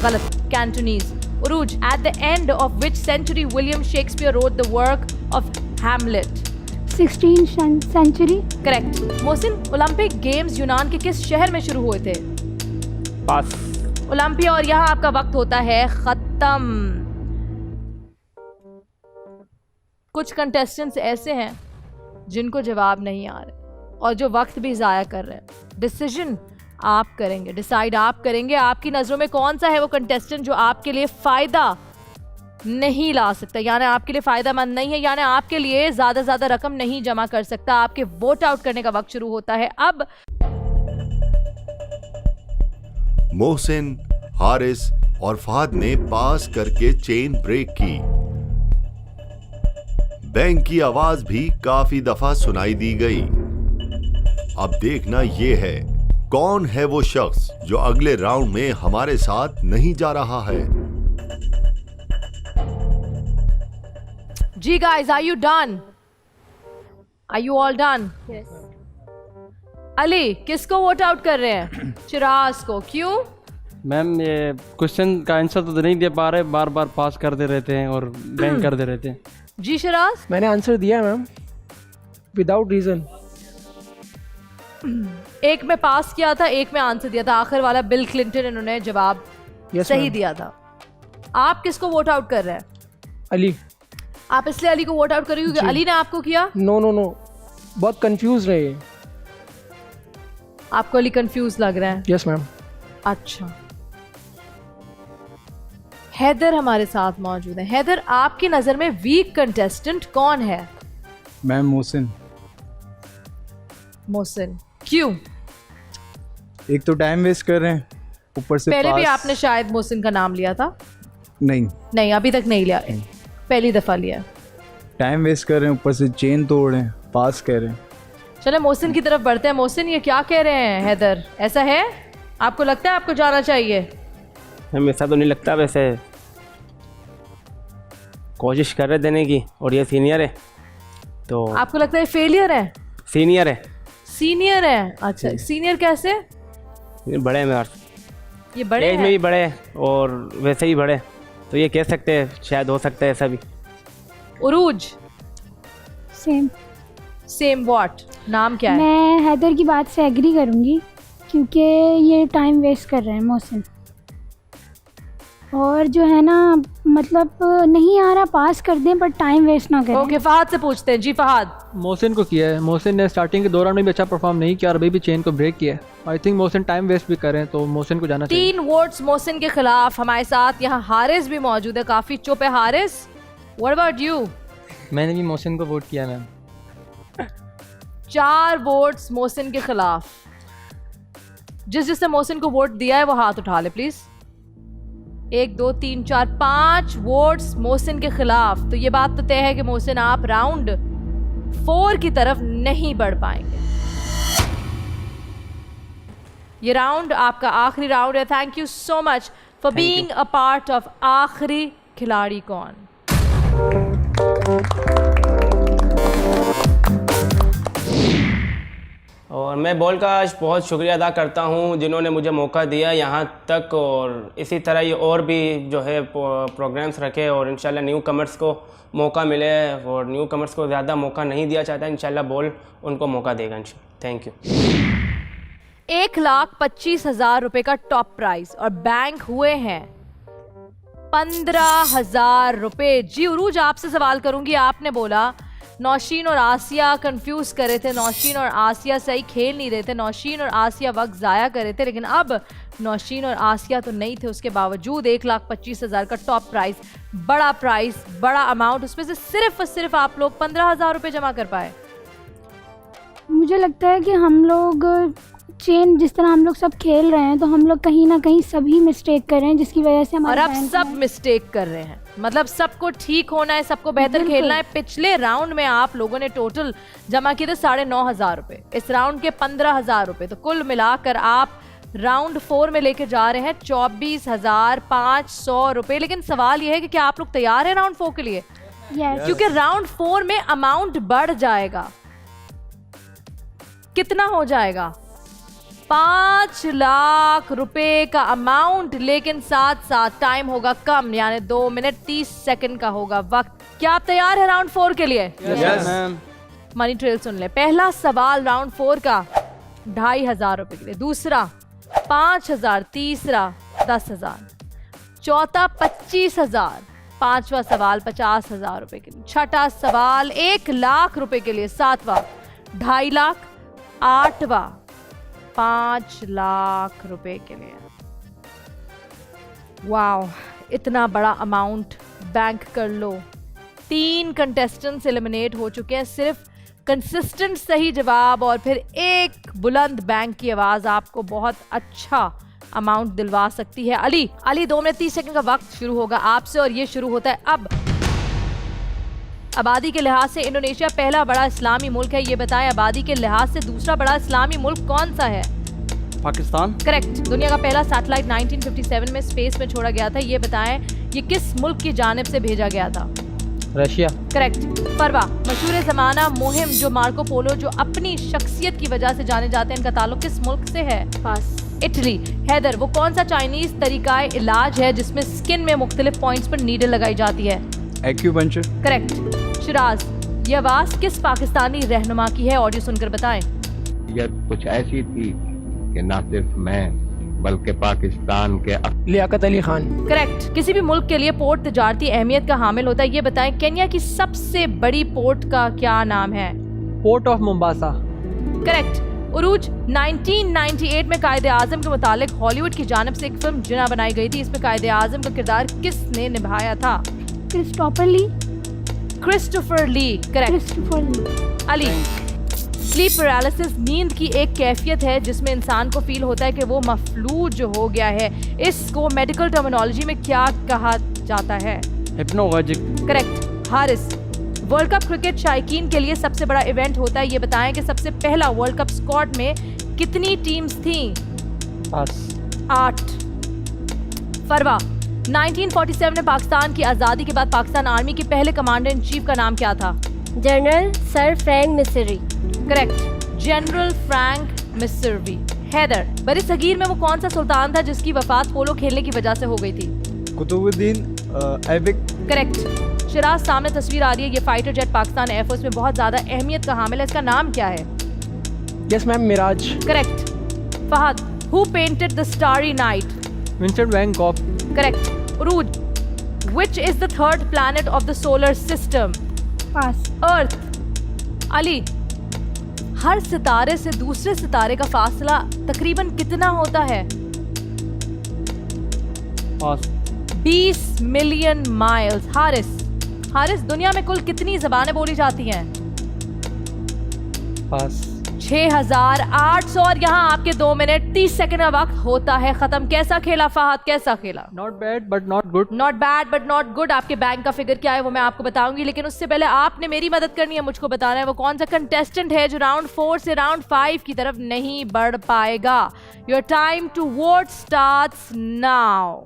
गलत, Cantonese. Urooj, at the end of which century William Shakespeare wrote the work of Hamlet? 16th century। Correct. Mohsin, Olympic games यूनान के किस शहर में शुरू हुए थे? पास। ओलंपिया, और यहाँ आपका वक्त होता है खत्म। कुछ कंटेस्टेंट्स ऐसे हैं जिनको जवाब नहीं आ रहे और जो वक्त भी ज़ाया कर रहे हैं। डिसीजन आप करेंगे, डिसाइड आप करेंगे। आपकी नज़रों में कौन सा है वो कंटेस्टेंट जो आपके लिए फ़ायदा नहीं ला सकता, यानी आपके लिए फ़ायदा मंद नहीं है, यानी आपके लिए ज़्यादा रकम नहीं जमा कर सकता। आपके वोट आउट करने का वक्त शुरू होता है अब। मोहसिन, हारिस और फहद ने पास करके चेन ब्रेक की। बैंक की आवाज भी काफी दफा सुनाई दी गई। अब देखना यह है कौन है वो शख्स जो अगले राउंड में हमारे साथ नहीं जा रहा है। जी guys, are you done? Are you all done? Ali, किसको वोट आउट कर रहे हैं? चिराज को। क्यों? मैम, ये क्वेश्चन का आंसर तो नहीं दे पा रहे, बार बार पास करते रहते हैं और बैंक कर दे रहते हैं। जी शिराज, मैंने आंसर दिया मैम, विदाउट रीजन। एक में पास किया था, एक में आंसर दिया था। आखिर वाला बिल क्लिंटन, इन्होंने जवाब सही दिया था। आप किसको वोट आउट कर रहे हैं? अली। आप इसलिए अली को वोट आउट कर रही हो क्योंकि अली ने आपको किया? नो, बहुत कंफ्यूज रहे। आपको अली कंफ्यूज लग रहा है? Yes ma'am. अच्छा, हैदर हमारे साथ मौजूद है। हैदर, आपकी नजर में वीक कंटेस्टेंट कौन है? मैम मोहसिन। मोहसिन, क्यों? एक तो टाइम वेस्ट कर रहे हैं, ऊपर से पहले भी पास- आपने शायद मोहसिन का नाम लिया था? नहीं, अभी तक नहीं लिया, पहली दफा लिया। टाइम वेस्ट कर रहे हैं, ऊपर से चेन तोड़ रहे हैं, पास कर रहे हैं। चले मोहसिन की तरफ बढ़ते हैं। मोहसिन, ये क्या कह रहे हैं हैदर? ऐसा है? आपको लगता है आपको जाना चाहिए? हमें ऐसा तो नहीं लगता, वैसे कोशिश कर रहे देने की, और ये सीनियर है तो। आपको लगता है फेलियर है? सीनियर है। सीनियर है, अच्छा। सीनियर कैसे? ये बड़े हैं मेरे से। ये बड़े एज में भी बड़े हैं और वैसे ही बड़े, तो ये कह सकते हैं, शायद हो सकता है ऐसा भी। उरूज, सेम व्हाट? नाम क्या है? मैं हैदर की बात से एग्री करूंगी क्योंकि ये टाइम वेस्ट कर रहे हैं मोहसिन, और जो है ना, मतलब नहीं आ रहा, पास कर दें पर टाइम वेस्ट ना करें। ओके, फहद से पूछते हैं। जी फहद। मोहसिन को किया है। मोहसिन ने स्टार्टिंग के 2 राउंड में भी अच्छा परफॉर्म नहीं किया और अभी भी चेन को ब्रेक किया है। I think Mohsin time waste भी करें तो मोहसिन को जाना चाहिए। 3 वोट्स मोहसिन के खिलाफ। हमारे साथ यहाँ हारिस भी मौजूद है, काफी चुप है हारिस। What about you? मैंने भी मोहसिन को वोट किया मैम। 4 वोट्स मोहसिन के खिलाफ। जिसने मोहसिन को वोट दिया है वो हाथ उठा ले प्लीज। 1 2 3 4 5 वोट्स मोहसिन के खिलाफ। तो ये बात तो तय है कि मोहसिन आप राउंड 4 की तरफ नहीं बढ़ पाएंगे। ये राउंड आपका आखिरी राउंड है। Thank you so much for being a part of आखिरी खिलाड़ी कौन। और मैं बोल का आज बहुत शुक्रिया अदा करता हूँ जिन्होंने मुझे मौका दिया यहाँ तक, और इसी तरह ये और भी जो है प्रोग्राम्स रखे और इंशाल्लाह न्यू कमर्स को मौका मिले, और न्यू कमर्स को ज़्यादा मौका नहीं दिया चाहता, इंशाल्लाह बोल उनको मौका देगा इंशाल्लाह। Thank you. 1,25,000 रुपए का टॉप प्राइज और बैंक हुए हैं 15,000 रुपए। जी उरूज, आपसे सवाल करूंगी। आपने बोला नौशीन और आसिया कंफ्यूज कर रहे थे, नौशीन और आसिया सही खेल नहीं रहे थे, नौशीन और आसिया वक्त ज़ाया कर रहे थे, लेकिन अब नौशीन और आसिया तो नहीं थे, उसके बावजूद 1,25,000 का टॉप प्राइस, बड़ा अमाउंट, उसमें से सिर्फ और सिर्फ आप लोग 15,000 रुपये जमा कर पाए। मुझे लगता है कि हम लोग चेन जिस तरह हम लोग सब खेल रहे हैं तो हम लोग कहीं ना कहीं सभी मिस्टेक कर रहे हैं जिसकी वजह से और हमारा अब सब मिस्टेक कर रहे हैं, मतलब सबको ठीक होना है, सबको बेहतर बिल्कुल। खेलना है। पिछले राउंड में आप लोगों ने टोटल जमा किए थे 9,500 रुपए, इस राउंड के 15,000 रुपए, तो कुल मिलाकर आप राउंड 4 में लेके जा रहे हैं 24,500 रुपए। लेकिन सवाल यह है कि क्या आप लोग तैयार हैं राउंड 4 के लिए? Yes. क्योंकि राउंड 4 में अमाउंट बढ़ जाएगा। कितना हो जाएगा? 5 लाख रुपए का अमाउंट, लेकिन साथ साथ टाइम होगा कम, यानी 2 मिनट 30 सेकंड का होगा वक्त। क्या आप तैयार हैं राउंड 4 के लिए? Yes ma'am. मनी ट्रेल सुन ले। पहला सवाल राउंड 4 का 2,500 रुपए के लिए, दूसरा 5,000, तीसरा 10,000, चौथा 25,000, पांचवा सवाल 50,000 रुपए के लिए, छठा सवाल 1 लाख रुपए के लिए, सातवां 2.5 लाख, आठवां 5 लाख रुपए के लिए। वाओ, इतना बड़ा अमाउंट बैंक कर लो। 3 कंटेस्टेंट्स एलिमिनेट हो चुके हैं, सिर्फ कंसिस्टेंट सही जवाब और फिर एक बुलंद बैंक की आवाज आपको बहुत अच्छा अमाउंट दिलवा सकती है। अली 2 मिनट 30 सेकंड का वक्त शुरू होगा आपसे और ये शुरू होता है अब। आबादी के लिहाज से इंडोनेशिया पहला बड़ा इस्लामी मुल्क है, ये बताएं आबादी के लिहाज से दूसरा बड़ा इस्लामी मुल्क कौन सा है? पाकिस्तान। करेक्ट। दुनिया का पहला सैटेलाइट 1957 में स्पेस में छोड़ा गया था, ये बताएं ये किस मुल्क की जानिब से भेजा गया था? रशिया। करेक्ट। फरवा, मशहूर ज़माना मुहिम जो मार्को पोलो जो अपनी शख्सियत की वजह से जाने जाते हैं, इनका ताल्लुक किस मुल्क से है? पास। इटली। हैदर, वो कौन सा चाइनीज तरीका इलाज है जिसमें स्किन में मुख्तलिफ पॉइंट्स पर नीडल लगाई जाती है? एक्यूपंक्चर। करेक्ट। शिराज, ये आवाज किस पाकिस्तानी रहनुमा की है? ऑडियो सुनकर बताएं। यह कुछ ऐसी थी कि ना सिर्फ मैं बल्कि पाकिस्तान के लियाकत अली खान। करेक्ट। किसी भी मुल्क के लिए पोर्ट तिजारती अहमियत का हामिल होता है, ये बताएं केन्या की सबसे बड़ी पोर्ट का क्या नाम है? Port of Mombasa. करेक्ट। उरूज, 1998 में कायदे आजम के मुतालिक हॉलीवुड की जानिब से एक फिल्म जिना बनाई गई थी, इसमें कायदे आजम का किरदार किसने निभाया था? क्रिस्टोफर ली। क्रिस्टोफर ली। करेक्ट। क्रिस्टोफर ली। अली, स्लीप पैरालिसिस नींद की एक कैफियत है जिसमें इंसान को फील होता है कि वो मफलूज हो गया है, इसको मेडिकल टर्मिनोलॉजी में क्या कहा जाता है? Hypnagogic. Correct. Haris, world cup cricket शायकीन के लिए सबसे बड़ा इवेंट होता है, ये बताएं कि सबसे पहला वर्ल्ड कप स्क्वाड में कितनी टीम्स थीं? 8। फरवा, 1947 में पाकिस्तान की आज़ादी के बाद पाकिस्तान आर्मी के पहले कमांडर इन चीफ का नाम क्या था? जनरल सर फ्रैंक मिस्री। करेक्ट। जनरल फ्रैंक मिस्री। हैदर, बरी सगीर में वो कौन सा सुल्तान था जिसकी वफात पोलो खेलने की वजह से हो गई थी? कुतुबुद्दीन ऐबक। करेक्ट। शिराज, सामने तस्वीर आ रही है, ये फाइटर जेट पाकिस्तान एयरफोर्स में बहुत ज्यादा अहमियत का हामिल है, इसका नाम क्या है? Yes ma'am, mirage. Correct. Fahad, who painted the Starry Night? Vincent van Gogh. Correct. Urooj, which is the third planet of the solar system? Pass. Earth. Ali, हर सितारे से दूसरे सितारे का फासला तकरीबन कितना होता है? पास। 20 मिलियन माइल्स। हारिस, दुनिया में कुल कितनी ज़बानें बोली जाती हैं? पास। 6,800। और यहाँ आपके 2 मिनट 30 सेकंड का वक्त होता है खत्म। कैसा खेला फहद, कैसा खेला? Not bad but not good. Not bad but not good. आपके बैंक का फिगर क्या है वो मैं आपको बताऊंगी, लेकिन उससे पहले आपने मेरी मदद करनी है, मुझको बताना है वो कौन सा कंटेस्टेंट है जो राउंड 4 से राउंड 5 की तरफ नहीं बढ़ पाएगा। Your time to vote starts now.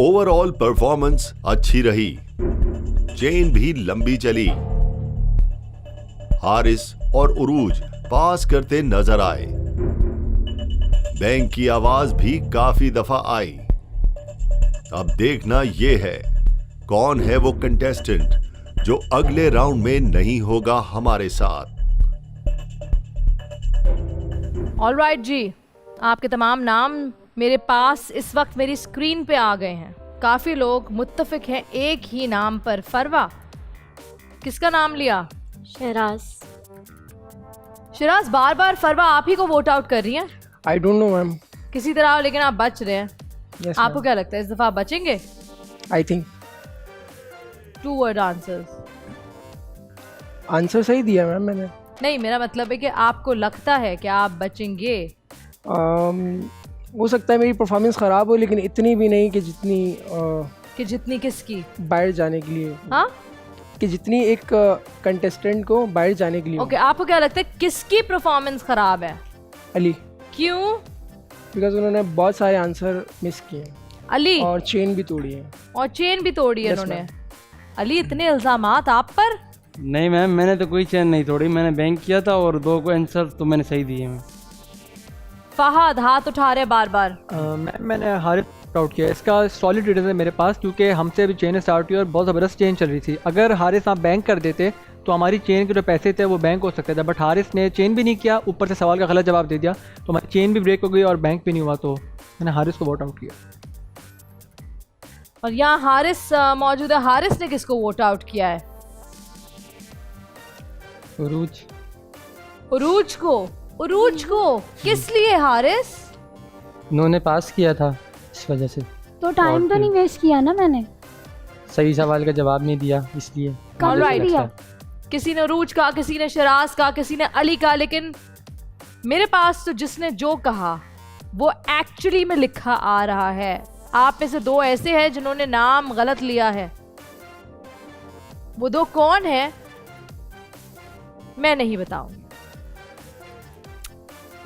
Overall performance अच्छी रही, चेन भी लंबी चली। हारिस और उरूज पास करते नजर आए, बैंक की आवाज भी काफी दफा आई। अब देखना यह है कौन है वो कंटेस्टेंट जो अगले राउंड में नहीं होगा हमारे साथ। ऑलराइट जी, आपके तमाम नाम मेरे पास इस वक्त मेरी स्क्रीन पे आ गए हैं। काफी लोग मुत्तफिक हैं एक ही नाम पर। फरवा, किसका नाम लिया? शिराज, बार बार फरवा आप ही को वोट आउट कर रही हैं। आई डोंट नो मैम। किसी तरह, लेकिन आप बच रहे हैं। yes, आपको क्या लगता है इस दफा आप बचेंगे? I think 2 word answers. Answer सही दिया मैम मैंने। नहीं, मेरा मतलब है कि आपको लगता है कि आप बचेंगे? हो सकता है मेरी परफॉर्मेंस ख़राब हो, लेकिन इतनी भी नहीं कि जितनी किसकी बाहर जाने के लिए। हाँ, कि जितनी एक कंटेस्टेंट को बाहर जाने के लिए। ओके, आपको क्या लगता है किसकी परफॉर्मेंस खराब है? अली। क्यों? बिकॉज उन्होंने बहुत सारे आंसर मिस किए। अली? और चेन भी तोड़ी है। और चेन भी तोड़ी है उन्होंने। अली, इतने इल्जामात आप पर? नहीं मैम, मैंने तो कोई चेन नहीं तोड़ी, मैंने बैंक किया था और 2 को आंसर तो मैंने सही दिए हैं। फहद हाथ उठा रहे बार बार। मैंने हारिस आउट किया। इसका सॉलिड रीजन है मेरे पास, क्योंकि हमसे अभी चेन स्टार्ट हुई और बहुत ज़बरदस्त चेन चल रही थी। अगर हारिस आप बैंक कर देते तो हमारी चेन के जो पैसे थे वो बैंक हो सकते थे, बट हारिस ने चेन भी नहीं किया, ऊपर से सवाल का गलत जवाब दे दिया, तो हमारी चेन भी ब्रेक हो गई और बैंक भी नहीं हुआ, तो मैंने हारिस को वोट आउट किया। और यहाँ हारिस मौजूद है। हारिस ने किसको वोट आउट किया है? उरूज। उरूज को? उरूज को किस लिए हारिस? उन्होंने पास किया था इस वजह से। तो टाइम तो नहीं वेस्ट किया ना मैंने? सही सवाल का जवाब नहीं दिया इसलिए। दिया? किसी ने उरूज का, किसी ने शिराज का, किसी ने अली का, लेकिन मेरे पास तो जिसने जो कहा वो एक्चुअली में लिखा आ रहा है। आप में से 2 ऐसे हैं जिन्होंने नाम गलत लिया है। वो 2 कौन है मैं नहीं बताऊंगी,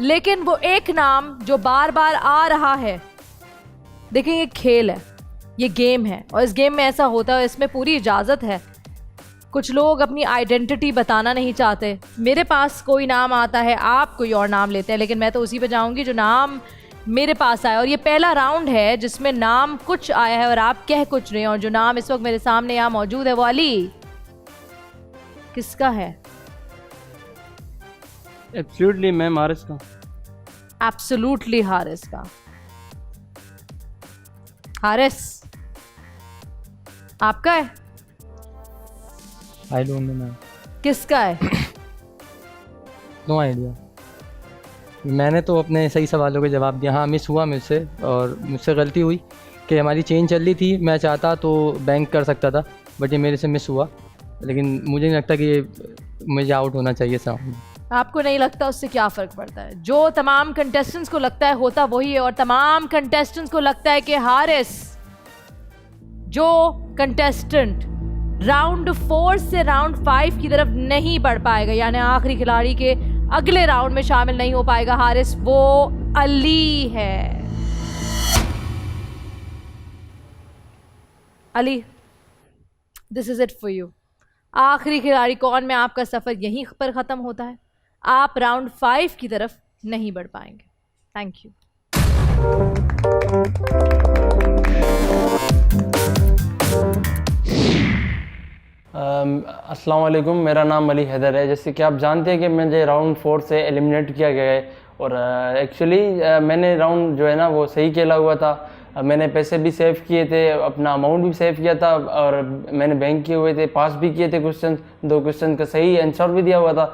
लेकिन वो एक नाम जो बार बार आ रहा है। देखिए, ये खेल है, ये गेम है, और इस गेम में ऐसा होता है, इसमें पूरी इजाजत है। कुछ लोग अपनी आइडेंटिटी बताना नहीं चाहते। मेरे पास कोई नाम आता है, आप कोई और नाम लेते हैं, लेकिन मैं तो उसी पे जाऊंगी जो नाम मेरे पास आया। और ये पहला राउंड है जिसमें नाम कुछ आया है और आप कह कुछ नहीं। और जो नाम इस वक्त मेरे सामने यहाँ मौजूद है वो अली। किसका है? एब्सोल्युटली मैम, हारिस का। एब्सोल्युटली हारिस का। हारिस, आपका है? I don't know ma'am. किसका है? No idea. मैंने तो अपने सही सवालों के जवाब दिया। हाँ, मिस हुआ मुझसे, और मुझसे गलती हुई कि हमारी चेन चल रही थी। मैं चाहता तो बैंक कर सकता था, बट ये मेरे से मिस हुआ। लेकिन मुझे नहीं लगता कि मुझे आउट होना चाहिए साउंड। आपको नहीं लगता, उससे क्या फ़र्क पड़ता है? जो तमाम कंटेस्टेंट्स को लगता है होता वही है, और तमाम कंटेस्टेंट्स को लगता है कि हारिस, जो कंटेस्टेंट राउंड 4 से राउंड 5 की तरफ नहीं बढ़ पाएगा, यानी आखिरी खिलाड़ी के अगले राउंड में शामिल नहीं हो पाएगा हारिस, वो अली है। Ali, this is it for you. आखिरी खिलाड़ी कौन में आपका सफ़र यहीं पर ख़त्म होता है। आप राउंड 5 की तरफ नहीं बढ़ पाएंगे। Thank you. अस्सलाम वालेकुम, मेरा नाम अली हैदर है। जैसे कि आप जानते हैं कि मुझे राउंड 4 से एलिमिनेट किया गया है, और एक्चुअली मैंने राउंड जो है ना वो सही खेला हुआ था। मैंने पैसे भी सेव किए थे, अपना अमाउंट भी सेव किया था, और मैंने बैंक किए हुए थे, पास भी किए थे क्वेश्चन। 2 क्वेश्चन का सही आंसर भी दिया हुआ था।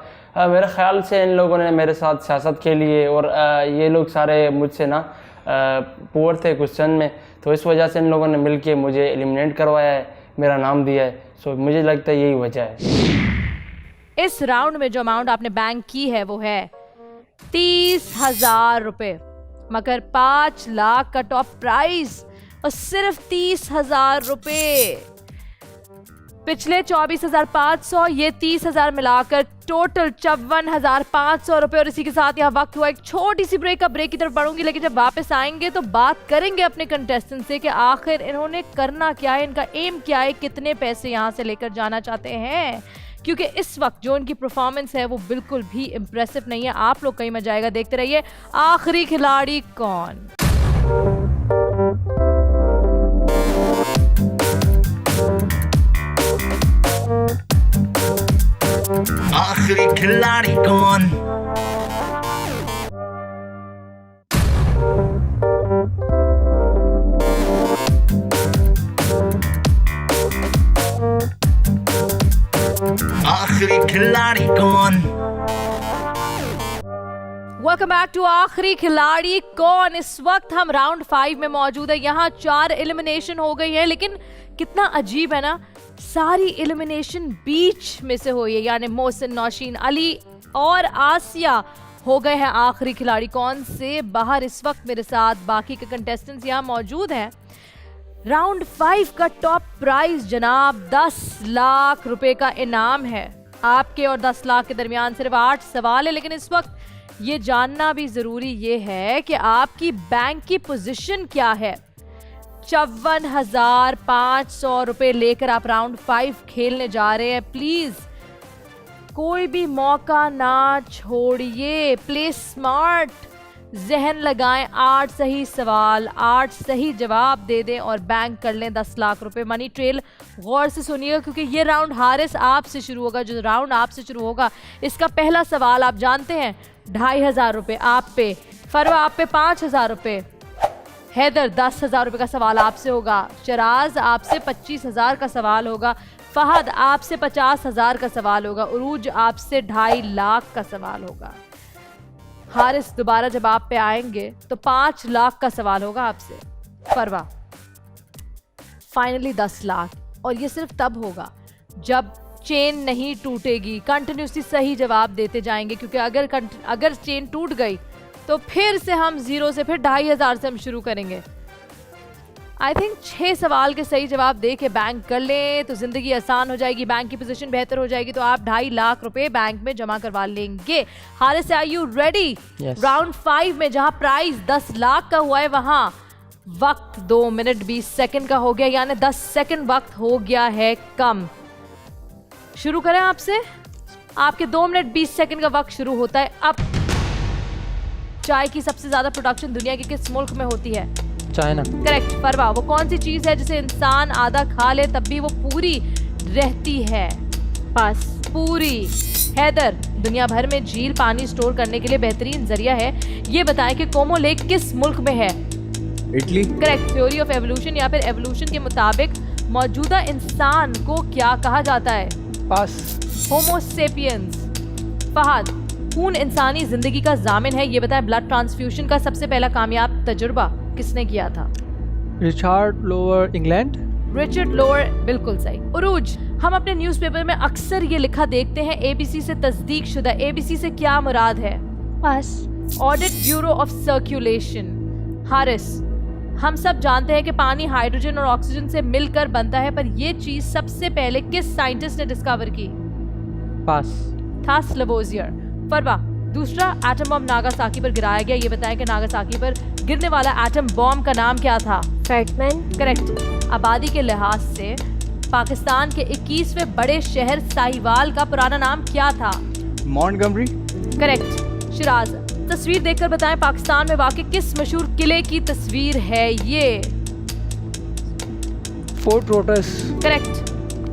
मेरे ख्याल से इन लोगों ने मेरे साथ सियासत खेली है, और ये लोग सारे मुझसे ना पुअर थे क्वेश्चन में, तो इस वजह से इन लोगों ने मिल के मुझे एलिमिनेट करवाया है, मेरा नाम दिया है। सो मुझे लगता है यही वजह है। इस राउंड में जो अमाउंट आपने बैंक की है वो है 30,000 रुपये, मगर 5 लाख का टॉप प्राइज और सिर्फ 30,000 रुपये। पिछले 24,500, ये 30,000 मिलाकर टोटल 54,500 रुपये। और इसी के साथ यहाँ वक्त हुआ एक छोटी सी ब्रेक की तरफ बढ़ूंगी, लेकिन जब वापस आएंगे तो बात करेंगे अपने कंटेस्टेंट से कि आखिर इन्होंने करना क्या है, इनका एम क्या है, कितने पैसे यहाँ से लेकर जाना चाहते हैं। क्योंकि इस वक्त जो उनकी परफॉर्मेंस है वो बिल्कुल भी इम्प्रेसिव नहीं है। आप लोग कहीं मजा आएगा, देखते रहिए आखिरी खिलाड़ी कौन। आखिरी खिलाड़ी कौन? आखिरी खिलाड़ी कौन? वेलकम बैक टू आखिरी खिलाड़ी कौन। इस वक्त हम राउंड 5 में मौजूद है। यहाँ 4 एलिमिनेशन हो गई है, लेकिन कितना अजीब है ना, सारी एलिमिनेशन बीच में से हुई है, यानी मोहसिन, नौशीन, अली और आसिया हो गए हैं आखिरी खिलाड़ी। कौन से बाहर इस वक्त मेरे साथ बाकी के कंटेस्टेंट्स यहाँ मौजूद हैं। राउंड 5 का टॉप प्राइज जनाब 10 लाख रुपए का इनाम है। आपके और 10 लाख के दरमियान सिर्फ 8 सवाल है, लेकिन इस वक्त ये जानना भी जरूरी ये है कि आपकी बैंक की पोजीशन क्या है। 54,500 रुपए लेकर आप राउंड 5 खेलने जा रहे हैं। प्लीज कोई भी मौका ना छोड़िए, प्ले स्मार्ट, जहन लगाएं, 8 सही सवाल 8 सही जवाब दे दें और बैंक कर लें 10 लाख रुपए। मनी ट्रेल गौर से सुनिएगा क्योंकि ये राउंड हारिस आपसे शुरू होगा। जो राउंड आपसे शुरू होगा इसका पहला सवाल आप जानते हैं 2,500 रुपए आप पे, फरवा आप पे 5,000 रुपए, हैदर 10,000 रुपए का सवाल आपसे होगा, शराज आपसे 25,000 का सवाल होगा, फहद आपसे 50,000 का सवाल होगा, उरूज आपसे 2.5 लाख का सवाल होगा। हारिस दोबारा जब आप पे आएंगे तो 5 लाख का सवाल होगा आपसे। फरवा फाइनली 10 लाख, और ये सिर्फ तब होगा जब चेन नहीं टूटेगी। कंटिन्यूसली सही जवाब देते जाएंगे क्योंकि अगर चेन टूट गई तो फिर से हम 0 से फिर 2,500 से हम शुरू करेंगे। आई थिंक 6 सवाल के सही जवाब दे के बैंक कर लें तो जिंदगी आसान हो जाएगी, बैंक की पोजीशन बेहतर हो जाएगी, तो आप 2.5 लाख रुपए बैंक में जमा करवा लेंगे। Haris, are you ready? Round 5 में जहां प्राइस 10 लाख का हुआ है वहां वक्त 2 मिनट 20 सेकंड का हो गया, यानी 10 सेकंड वक्त हो गया है कम। शुरू करें आपसे। आपके 2 मिनट 20 सेकंड का वक्त शुरू होता है अब। चाय की सबसे ज्यादा प्रोडक्शन दुनिया के किस मुल्क में होती है? चाइना। करेक्ट। फरवा, वो कौन सी चीज है जिसे इंसान आधा खा ले तब भी वो पूरी रहती है? पास। पूरी। हैदर, दुनिया भर में झील पानी स्टोर करने के लिए बेहतरीन जरिया है, ये बताएं कि कोमो लेक किस मुल्क में है? Italy. Correct. Theory of evolution या फिर एवोल्यूशन के मुताबिक मौजूदा इंसान को क्या कहा जाता है? पास। होमो सेपियंस। फहद, खून इंसानी जिंदगी का जामिन है, ये बताएं ब्लड ट्रांसफ्यूजन का सबसे पहला कामयाब तजुर्बा किसने किया था? Richard lower, England. Richard lower बिल्कुल सही। उरूज, हम अपने न्यूज़पेपर में अक्सर ये लिखा देखते हैं एबीसी से तस्दीक शुदा, एबीसी से क्या मुराद है? Pass. Audit Bureau of Circulation. Haris, हम सब जानते हैं कि पानी हाइड्रोजन और ऑक्सीजन से मिलकर बनता है, पर ये चीज सबसे पहले किस साइंटिस्ट ने डिस्कवर की? पास। था लवोजियर। फरवा, दूसरा एटम बम नागासाकी पर गिराया गया, ये बताएं कि नागासाकी पर गिरने वाला एटम बम का नाम क्या था? फैटमैन। करेक्ट। आबादी के लिहाज से पाकिस्तान के 21वें बड़े शहर साहिवाल का पुराना नाम क्या था? मॉन्टगमरी। करेक्ट। शिराज, तस्वीर देखकर बताएं पाकिस्तान में वाक़ई किस मशहूर किले की तस्वीर है ये? Fort Rohtas. Correct.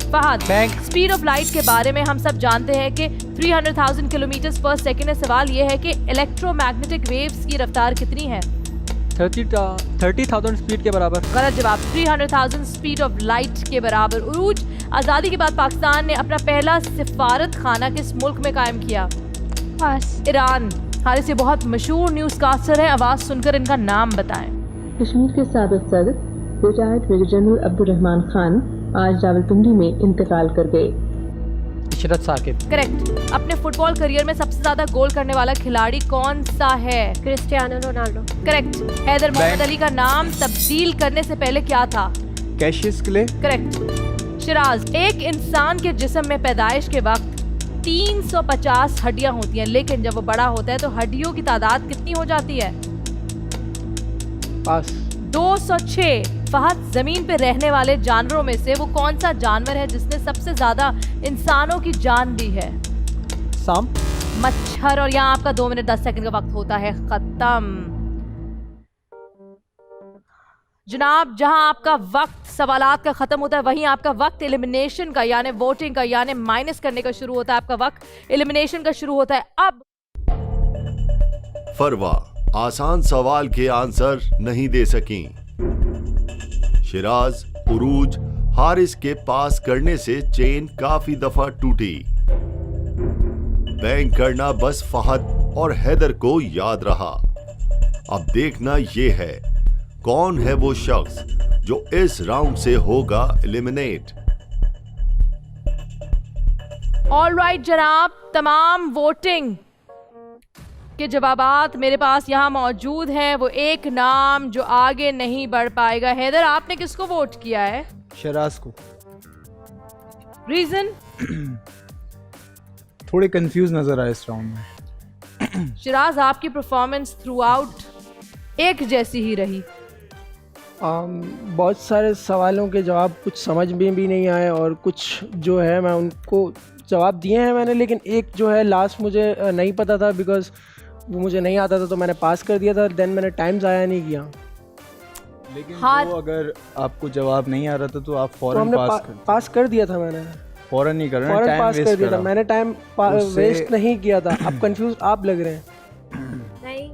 Fahad, speed of light के बारे में हम सब जानते हैं कि 300,000 किलोमीटर पर सेकंड है। सवाल ये है कि इलेक्ट्रोमैग्नेटिक वेव्स की रफ्तार कितनी है? 30,000 स्पीड के बराबर। गलत जवाब, 300,000 स्पीड ऑफ लाइट के बराबर। उरूज, आज़ादी के बाद पाकिस्तान ने अपना पहला सिफारत खाना किस मुल्क में कायम किया? पास। ईरान। हारिस, ये बहुत मशहूर न्यूज़ कास्टर है, आवाज़ सुनकर इनका नाम बताएं। कश्मीर के साबिक सदर retired major general Abdurrahman Khan आज रावलपिंडी में इंतकाल कर गए। इशरत साकिब। करेक्ट। अपने फुटबॉल करियर में सबसे ज्यादा गोल करने वाला खिलाड़ी कौन सा है? Cristiano Ronaldo. Correct. Haider, Muhammad Ali का नाम तब्दील करने से पहले क्या था? Cassius clay. करेक्ट। शिराज, एक इंसान के जिस्म में पैदाइश के वक्त 350 हड्डियां होती हैं, लेकिन जब वो बड़ा होता है तो हड्डियों की तादाद कितनी हो जाती है? पास। 206। फहद, जमीन पे रहने वाले जानवरों में से वो कौन सा जानवर है जिसने सबसे ज्यादा इंसानों की जान दी है? सांप। मच्छर। और यहाँ आपका 2 मिनट 10 सेकंड का वक्त होता है खत्म। जनाब, जहां आपका वक्त सवालात का खत्म होता है वहीं आपका वक्त एलिमिनेशन का यानी वोटिंग का यानी माइनस करने का शुरू होता है। आपका वक्त एलिमिनेशन का शुरू होता है अब। फरवा आसान सवाल के आंसर नहीं दे सकी। शिराज, उरूज, हारिस के पास करने से चेन काफी दफा टूटी। बैंक करना बस फहद और हैदर को याद रहा। अब देखना ये है कौन है वो शख्स जो इस राउंड से होगा एलिमिनेट। ऑलराइट जनाब, तमाम वोटिंग के जवाबात मेरे पास यहाँ मौजूद हैं। वो एक नाम जो आगे नहीं बढ़ पाएगा। हैदर, आपने किसको वोट किया है? शराज को। रीजन? थोड़े कंफ्यूज नजर आए इस राउंड में। शिराज, आपकी परफॉर्मेंस थ्रू आउट एक जैसी ही रही। बहुत सारे सवालों के जवाब कुछ समझ में भी नहीं आए और कुछ जो है मैं उनको जवाब दिए हैं मैंने, लेकिन एक जो है लास्ट मुझे नहीं पता था बिकॉज वो मुझे नहीं आता था तो मैंने पास कर दिया था। देन मैंने टाइम ज़ाया नहीं किया। लेकिन वो अगर आपको जवाब नहीं आ रहा था तो आप फौरन तो पास कर दिया था। मैंने फौरन नहीं करना, फौरन टाइम पास वेस्ट कर दिया था। मैंने टाइम वेस्ट नहीं किया था। अब कंफ्यूज आप लग रहे हैं। नहीं,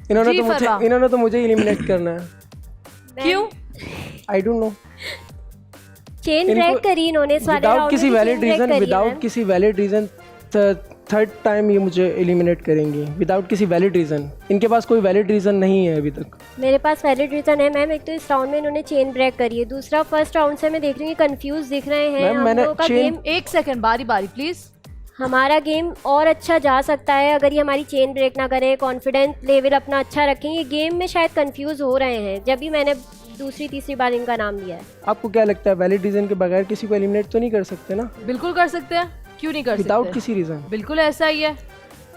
इन्होंने तो मुझे एलिमिनेट करना है। क्यों? I don't know. Chain break करी इन्होंने इस वाले विदाउट किसी वैलिड रीजन, विदाउट किसी वैलिड रीजन थर्ड टाइम ये मुझे एलिमिनेट करेंगी विदाउट किसी वैलिड रीजन। इनके पास कोई वैलिड रीजन नहीं है अभी तक। मेरे पास वैलिड रीजन है मैम। एक तो इस राउंड में इन्होंने चेन ब्रेक करी है, दूसरा फर्स्ट राउंड से मैं देख रही हूँ कंफ्यूज दिख रहे हैं। हम लोगों का गेम, एक सेकंड, बारी बारी प्लीज। हमारा गेम और अच्छा जा सकता है अगर ये हमारी चेन ब्रेक ना करे, कॉन्फिडेंस लेवल अपना अच्छा रखें। ये गेम में शायद कंफ्यूज हो रहे हैं जब भी मैंने दूसरी तीसरी बार इनका नाम लिया है। आपको क्या लगता है वैलिड रीजन के बगैर किसी को एलिमिनेट तो नहीं कर सकते ना? बिल्कुल कर सकते हैं, क्यों नहीं कर सकते? विदाउट किसी रीजन। बिल्कुल ऐसा ही है,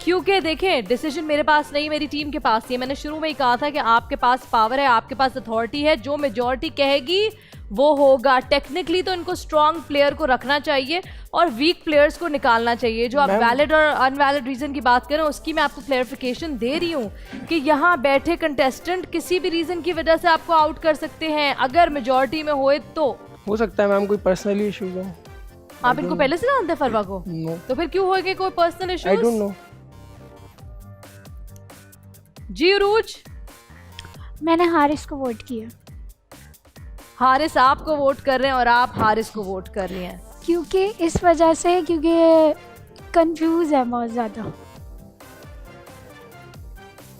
क्योंकि देखें डिसीजन मेरे पास नहीं, मेरी टीम के पास ही है। मैंने शुरू में ही कहा था कि आपके पास पावर है, आपके पास अथॉरिटी है, जो मेजॉरिटी कहेगी वो होगा। टेक्निकली तो इनको स्ट्रॉन्ग प्लेयर को रखना चाहिए और वीक प्लेयर्स को निकालना चाहिए। जो आप वैलिड और अनवैलिड रीजन की बात करें उसकी मैं आपको क्लैरिफिकेशन दे रही हूँ कि यहाँ बैठे कंटेस्टेंट किसी भी रीजन की वजह से आपको आउट कर सकते हैं अगर मेजॉरिटी में होए तो। हो सकता है मैम कोई पर्सनल इशू हो। आप इनको पहले से जानते हैं फरवा को? No. तो फिर क्यों होएगा कोई personal issue? I don't know. जी उरूज? मैंने हारिस को वोट किया। हारिस आपको वोट कर रहे हैं और आप हारिस को वोट कर रही हैं क्योंकि इस वजह से, क्योंकि कंफ्यूज है बहुत ज़्यादा।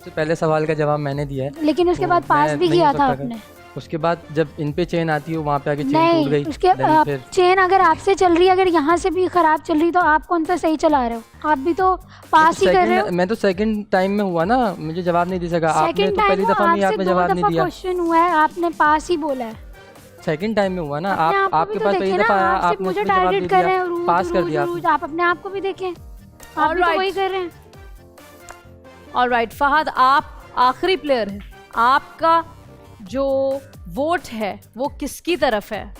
तो पहले सवाल का जवाब मैंने दिया है, लेकिन उसके बाद पास भी किया था आपने। उसके बाद जब इन पे चेन आती है वहाँ पे आके चेन नहीं, टूट गई। उसके चेन अगर आपसे चल रही है, अगर यहाँ से भी खराब चल रही तो आप कौन सा सही चला रहे हो? आप भी तो पास ही कर रहे हो। मैं तो सेकंड टाइम में हुआ ना, मुझे जवाब नहीं दे सका। आपने तो पहली दफा में आपने जवाब नहीं दिया। क्वेश्चन हुआ है, आपने पास ही बोला है। सेकंड टाइम में हुआ ना, आपके पास पहली दफा आया, आपने मुझे टारगेट कर रहे हैं, पास कर दिया। आप अपने आप को भी देखें, आप भी तो वही कर रहे हैं। ऑलराइट फहद, आप आखिरी प्लेयर हैं, आपका जो वोट है वो किसकी तरफ है?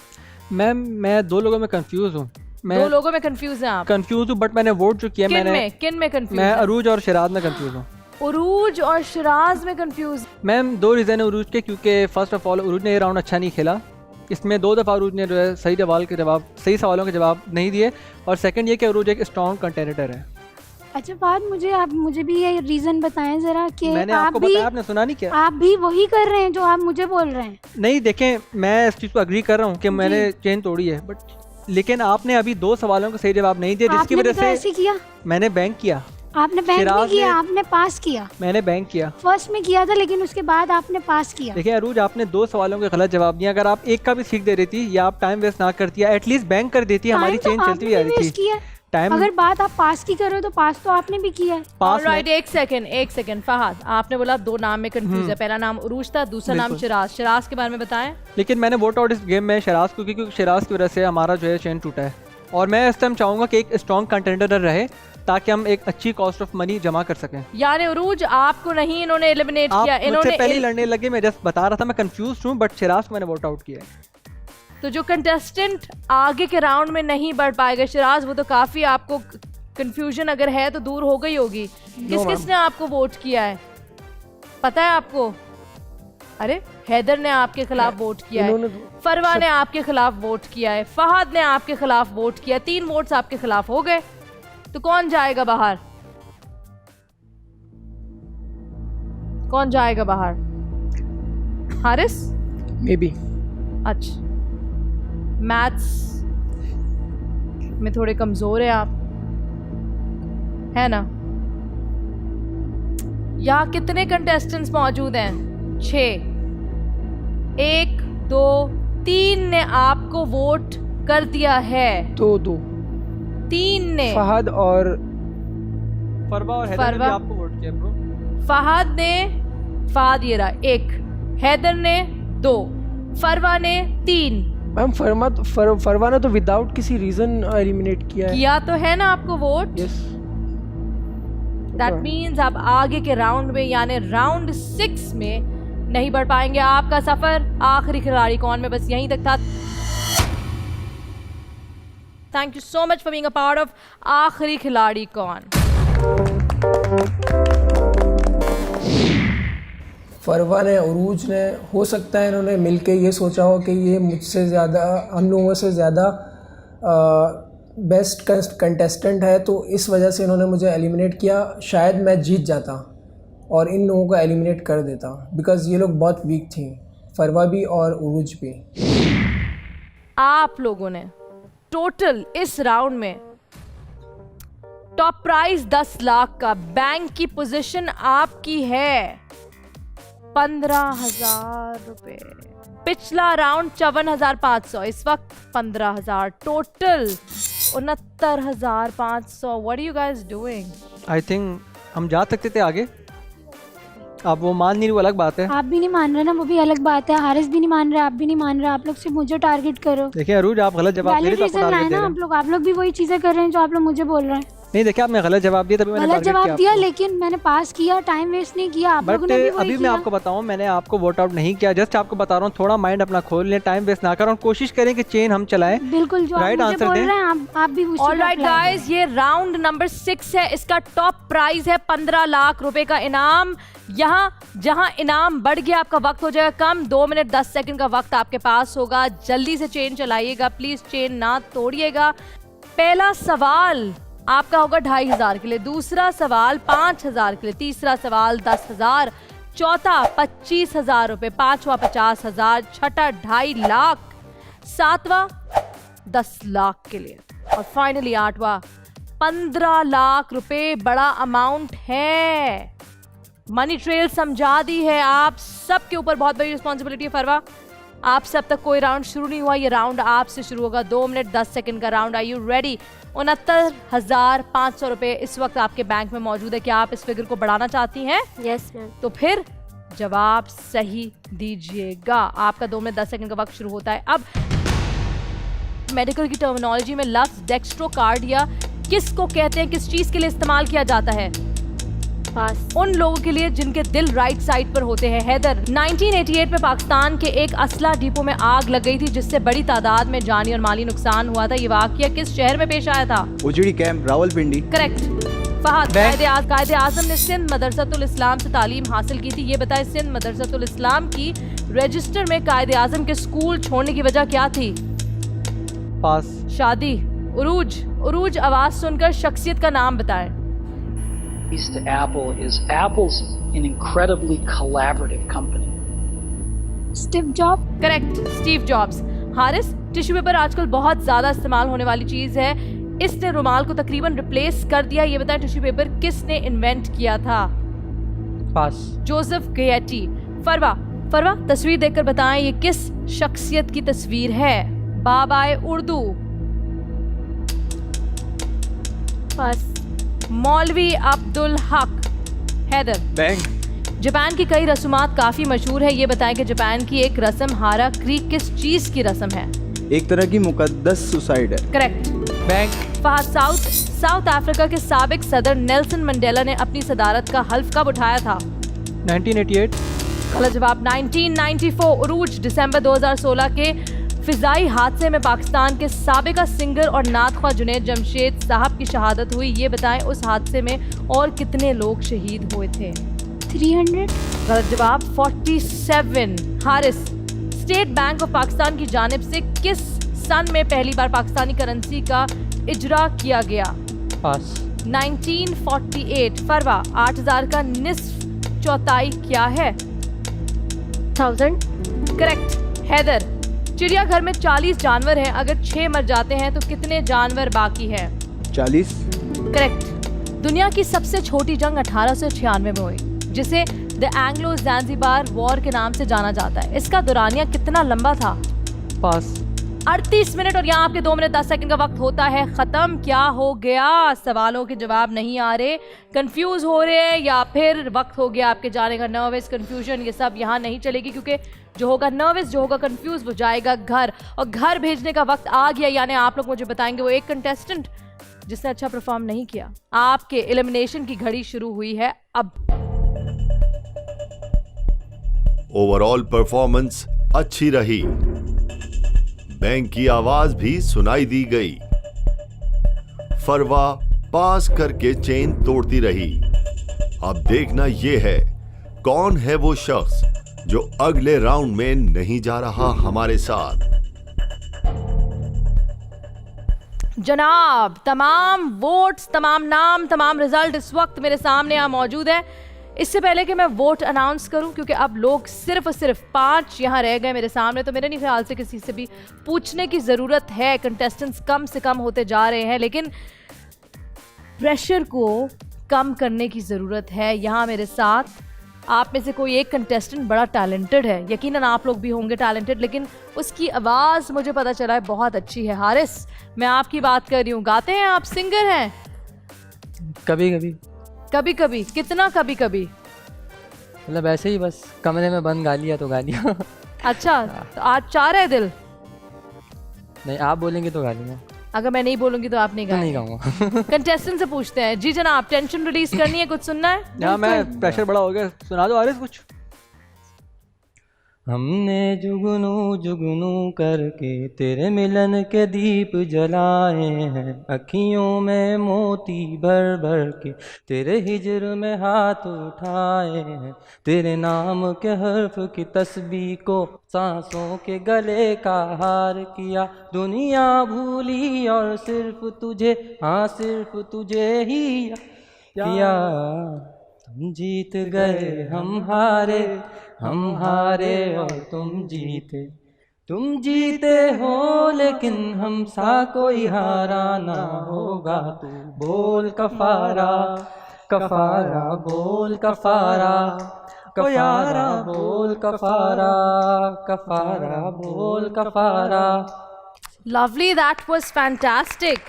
मैम मैं दो लोगों में कंफ्यूज हूँ। दो लोगों में कंफ्यूज हैं आप? कंफ्यूज हूँ, बट मैंने वोट जो किया किन में कंफ्यूज? मैं अरूज और शिराज में कंफ्यूज हूँ। उरूज और शिराज में कंफ्यूज? मैम दो रीज़न है उरूज के, क्योंकि फर्स्ट ऑफ ऑल उरूज ने ये राउंड अच्छा नहीं खेला। इसमें दो दफ़ा अरूज ने जो है सही सवालों के जवाब नहीं दिए, और सेकंड ये कि अरूज एक स्ट्रॉन्ग कंटेंडर है। अच्छा बात मुझे भी ये रीजन बताएं जरा कि मैंने आपको बताया, आपने सुना नहीं क्या? आप भी वही कर रहे हैं जो आप मुझे बोल रहे हैं। नहीं देखें, मैं इस चीज़ को अग्री कर रहा हूँ कि मैंने चेन तोड़ी है, बट लेकिन आपने अभी दो सवालों का सही जवाब नहीं दिया, जिसकी वजह से ऐसे किया। मैंने बैंक किया। आपने बैंक नहीं किया, आपने पास किया। मैंने बैंक किया, फर्स्ट में किया था, लेकिन उसके बाद आपने पास किया। देखिए अरूज, आपने दो सवालों के गलत जवाब दिया। अगर आप एक का भी सीख दे रही थी या आप टाइम वेस्ट ना करती, एटलीस्ट बैंक कर देती, हमारी चेन चलती हुई आ रही थी। टाइम, अगर बात आप पास की कर रहे हो तो पास तो आपने भी किया है। ऑलराइट, एक सेकंड फहद, आपने बोला दो नाम में कंफ्यूज है, पहला नाम उरूज था, दूसरा नाम शिराज के बारे में बताएं। लेकिन मैंने वोट आउट इस गेम में शिराज को, क्योंकि शिराज की वजह से हमारा जो है चेन टूटा है, और मैं इस टाइम चाहूंगा कि एक स्ट्रॉन्ग कंटेंडर रहे ताकि हम एक अच्छी कॉस्ट ऑफ मनी जमा कर सकें। यानी उरूज आपको नहीं इन्होंने एलिमिनेट किया, इन्होंने पहले लड़ने लगे। मैं जस्ट बता रहा था, मैं कंफ्यूज हूँ, बट शिराज को मैंने वोट आउट किया है। तो जो कंटेस्टेंट आगे के राउंड में नहीं बढ़ पाएगा शिराज, वो तो काफी आपको कंफ्यूजन अगर है तो दूर हो गई होगी। किसने आपको वोट किया है पता है आपको? अरे हैदर ने आपके खिलाफ वोट किया है, फरवा ने आपके खिलाफ वोट किया है, फहद ने आपके खिलाफ वोट किया, 3 वोट्स आपके खिलाफ हो गए। तो कौन जाएगा बाहर? कौन जाएगा बाहर? हारिस? Maybe. अच्छा, मैथ्स में थोड़े कमजोर है आप, है ना? यहाँ कितने कंटेस्टेंट्स मौजूद हैं? 6। 1 2 3 ने आपको वोट कर दिया है। दो 3 ने फहद और फरवा और हैदर ने भी आपको वोट किया ब्रो। फहद ये रहा 1, हैदर ने 2, फरवा ने 3। मैम फरवा ने तो विदाउट किसी रीजन एलिमिनेट किया तो है ना आपको वोट। यस, दैट मीन्स आप आगे के राउंड में यानी राउंड 6 में नहीं बढ़ पाएंगे। आपका सफर आखिरी खिलाड़ी कौन में बस यहीं तक था। Thank you so much for being a part of आखिरी खिलाड़ी कौन। फरवा ने, उरूज ने, हो सकता है इन्होंने मिलके ये सोचा हो कि ये मुझसे ज़्यादा, हम लोगों से ज़्यादा बेस्ट कंटेस्टेंट है, तो इस वजह से इन्होंने मुझे एलिमिनेट किया। शायद मैं जीत जाता और इन लोगों को एलिमिनेट कर देता, बिकॉज़ ये लोग बहुत वीक थी, फरवा भी और उरूज भी। आप लोगों ने टोटल इस राउंड में टॉप प्राइज 10 लाख का, बैंक की पोजीशन आपकी है 15,000 रुपए। पिछला राउंड 54,500, इस वक्त 15,000, total 69,500। What are you guys doing? I think हम जा सकते थे आगे, आप वो मान नहीं रहे, वो अलग बात है। आप भी नहीं मान रहे ना, वो भी अलग बात है। हारिस भी नहीं मान रहे, आप भी नहीं मान रहे। आप लोग सिर्फ मुझे टारगेट करो। देखिए अरूज, आप गलत जवाब दे रहे हैं। आप लोग भी वही चीजें कर रहे हैं जो आप लोग मुझे बोल रहे हैं। नहीं, देखिए आपने गलत जवाब दिया, तभी मैंने गलत जवाब दिया, लेकिन मैंने पास किया, टाइम वेस्ट नहीं किया। आप लोगों ने भी वही अभी मैं आपको बताऊं, मैंने आपको वोट आउट नहीं किया, जस्ट आपको बता रहा हूं थोड़ा माइंड अपना खोल लें, टाइम वेस्ट ना करें और कोशिश करें कि चेन हम चलाएं। बिल्कुल, जो राइट आंसर बोल रहे हैं आप भी उसी। ऑलराइट गाइस, ये राउंड नंबर 6 है। इसका टॉप प्राइज है 15 लाख रुपए का इनाम। यहाँ जहां इनाम बढ़ गया, आपका वक्त हो जाएगा कम। 2 मिनट 10 सेकंड का वक्त आपके पास होगा। जल्दी से चेन चलाइएगा, प्लीज चेन ना तोड़िएगा। पहला सवाल आपका होगा 2,500 के लिए, दूसरा सवाल 5,000 के लिए, तीसरा सवाल 10,000, चौथा 25,000 रुपए, पांचवा 50,000, छठा 2.5 लाख, सातवां 10 लाख के लिए और फाइनली 8वां 15 लाख रुपए। बड़ा अमाउंट है। मनी ट्रेल समझा दी है आप सबके ऊपर, बहुत बड़ी रिस्पॉन्सिबिलिटी है। फरवा, आप सब तक कोई राउंड शुरू नहीं हुआ, ये राउंड आपसे शुरू होगा। 2 मिनट 10 सेकंड का राउंड। Are you ready? 69,500 रुपए इस वक्त आपके बैंक में मौजूद है। क्या आप इस फिगर को बढ़ाना चाहती हैं? Yes ma'am. तो फिर जवाब सही दीजिएगा। आपका 2 मिनट 10 सेकंड का वक्त शुरू होता है। अब मेडिकल की टर्मिनोलॉजी में लफ्ज डेक्स्ट्रोकार्डिया किसको कहते हैं, किस चीज के लिए इस्तेमाल किया जाता है? पास। उन लोगों के लिए जिनके दिल राइट साइड पर होते हैं। हैदर, 1988 में पाकिस्तान के एक असला डिपो में आग लग गई थी जिससे बड़ी तादाद में जानी और माली नुकसान हुआ था। ये वाकया किस शहर में पेश आया था? उजड़ी कैंप, रावलपिंडी। करेक्ट। फहद, कायदे आजम ने सिंध मदरसतुल इस्लाम से तालीम हासिल की थी। ये बताए सिंध मदरसतुल इस्लाम की रजिस्टर में कायदे आजम के स्कूल छोड़ने की वजह क्या थी? पास। शादी। उरूज आवाज सुनकर शख्सियत का नाम बताएं। To Apple is Apple's an incredibly collaborative company. Steve job. Correct, Steve jobs. Haris, tissue paper आजकल बहुत ज्यादा इस्तेमाल होने वाली चीज है, इसने रुमाल को तकरीबन रिप्लेस कर दिया। ये बताएं टिश्यू पेपर किसने इन्वेंट किया था? पास। जोसेफ गैटी। फरवा, तस्वीर देखकर बताएं ये किस शख्सियत की तस्वीर है? बाबाए उर्दू। पास। मौलवी अब्दुल हक। हैदर, बैंक। जापान की कई रस्मात काफी मशहूर है। ये बताएं कि जापान की एक रस्म हारा क्रीक किस चीज की रस्म है? एक तरह की मुकद्दस सुसाइड है। Correct. Bank. Fahad, South Africa के साबिक सदर नेल्सन मंडेला ने अपनी सदारत का हल्फ कब उठाया था? 1988। गलत जवाब 1994। उरूज, दिसंबर 2016 के फिजाई हादसे में पाकिस्तान के साबिका सिंगर और नातख्वा जुनैद जमशेद साहब की शहादत हुई। ये बताएं उस हादसे में और कितने लोग शहीद हुए थे? 300। गलत जवाब 47। Haris, state bank of Pakistan की जानिब से किस सन में पहली बार पाकिस्तानी करेंसी का इजरा किया गया? पास। 1948। फरवा, 8,000 का निस्फ चौथाई क्या है? 1000। करेक्ट। हैदर, चिड़ियाघर में 40 जानवर हैं, अगर 6 मर जाते हैं तो कितने जानवर बाकी हैं? 40। करेक्ट। दुनिया की सबसे छोटी जंग 1896 में हुई जिसे द एंग्लो ज़ांज़िबार वॉर के नाम से जाना जाता है। इसका दौरानिया कितना लंबा था? पास। 38 मिनट और यहाँ आपके 2 मिनट 10 सेकंड का वक्त होता है खत्म। क्या हो गया? सवालों के जवाब नहीं आ रहे, कंफ्यूज हो रहे हैं, या फिर वक्त हो गया आपके जाने का? नर्वस, कंफ्यूजन, ये सब यहाँ नहीं चलेगी, क्योंकि जो होगा नर्वस, जो होगा कंफ्यूज, वो जाएगा घर, और घर भेजने का वक्त आ गया। यानी आप लोग मुझे बताएंगे वो एक कंटेस्टेंट जिसने अच्छा परफॉर्म नहीं किया। आपके एलिमिनेशन की घड़ी शुरू हुई है अब। ओवरऑल परफॉर्मेंस अच्छी रही, बैंक की आवाज भी सुनाई दी गई। फरवा पास करके चेन तोड़ती रही। अब देखना यह है कौन है वो शख्स जो अगले राउंड में नहीं जा रहा हमारे साथ। जनाब, तमाम वोट्स, तमाम नाम, तमाम रिजल्ट इस वक्त मेरे सामने यहाँ मौजूद है। इससे पहले कि मैं वोट अनाउंस करूं, क्योंकि अब लोग सिर्फ और सिर्फ 5 यहाँ रह गए मेरे सामने, तो मेरे नहीं ख्याल से किसी से भी पूछने की ज़रूरत है। कंटेस्टेंट्स कम से कम होते जा रहे हैं, लेकिन प्रेशर को कम करने की ज़रूरत है। यहाँ मेरे साथ आप में से कोई एक कंटेस्टेंट बड़ा टैलेंटेड है, यकीनन आप लोग भी होंगे टैलेंटेड, लेकिन उसकी आवाज़ मुझे पता चला है बहुत अच्छी है। हारिस, मैं आपकी बात कर रही हूँ। गाते हैं आप? सिंगर हैं? कभी कभी कभी कभी? कितना कभी कभी? मतलब ऐसे ही, बस कमरे में बंद गा लिया तो गा लिया। अच्छा, तो आज चाह रहे दिल? नहीं, आप बोलेंगे तो गा लूँगा। अगर मैं नहीं बोलूंगी तो आप नहीं गाएंगे? नहीं गाऊंगा। कंटेस्टेंट से पूछते हैं। जी जनाब, टेंशन रिलीज करनी है, कुछ सुनना है? यहाँ मैं प्रेशर बड़ा हो गया, सुना दो हारिस कुछ। हमने जुगनू जुगनू करके तेरे मिलन के दीप जलाए हैं, अखियों में मोती भर भर के तेरे हिजर में हाथ उठाए हैं, तेरे नाम के हर्फ की तस्बीह को सांसों के गले का हार किया, दुनिया भूली और सिर्फ तुझे, हाँ सिर्फ तुझे ही किया। हम जीत गए हम हारे और तुम जीते हो, लेकिन हम सा कोई हारा ना होगा। तू बोल कफारा कफारा, बोल कफारा कफारा, बोल कफारा कफारा, बोल कफारा। Lovely, that was fantastic.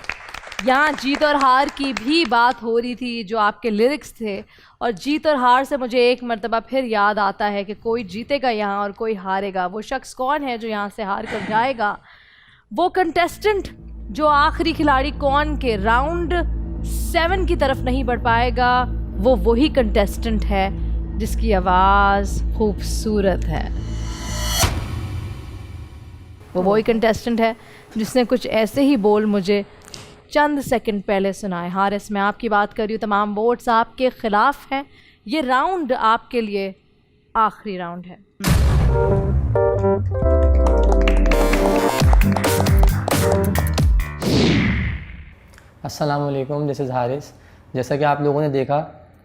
यहाँ जीत और हार की भी बात हो रही थी, जो आपके लिरिक्स थे, और जीत और हार से मुझे एक मर्तबा फिर याद आता है कि कोई जीतेगा यहाँ और कोई हारेगा। वो शख्स कौन है जो यहाँ से हार कर जाएगा? वो कंटेस्टेंट जो आखिरी खिलाड़ी कौन के राउंड 7 की तरफ नहीं बढ़ पाएगा, वो वही कंटेस्टेंट है जिसकी आवाज़ खूबसूरत है। वो वही कंटेस्टेंट है जिसने कुछ ऐसे ही बोल मुझे चंद सेकंड पहले सुनाए। हारिस, मैं आपकी बात कर रही हूँ। तमाम वोट्स आपके खिलाफ हैं। ये राउंड आपके लिए आखिरी राउंड है। अस्सलाम वालेकुम, दिस इज़ हारिस। जैसा कि आप लोगों ने देखा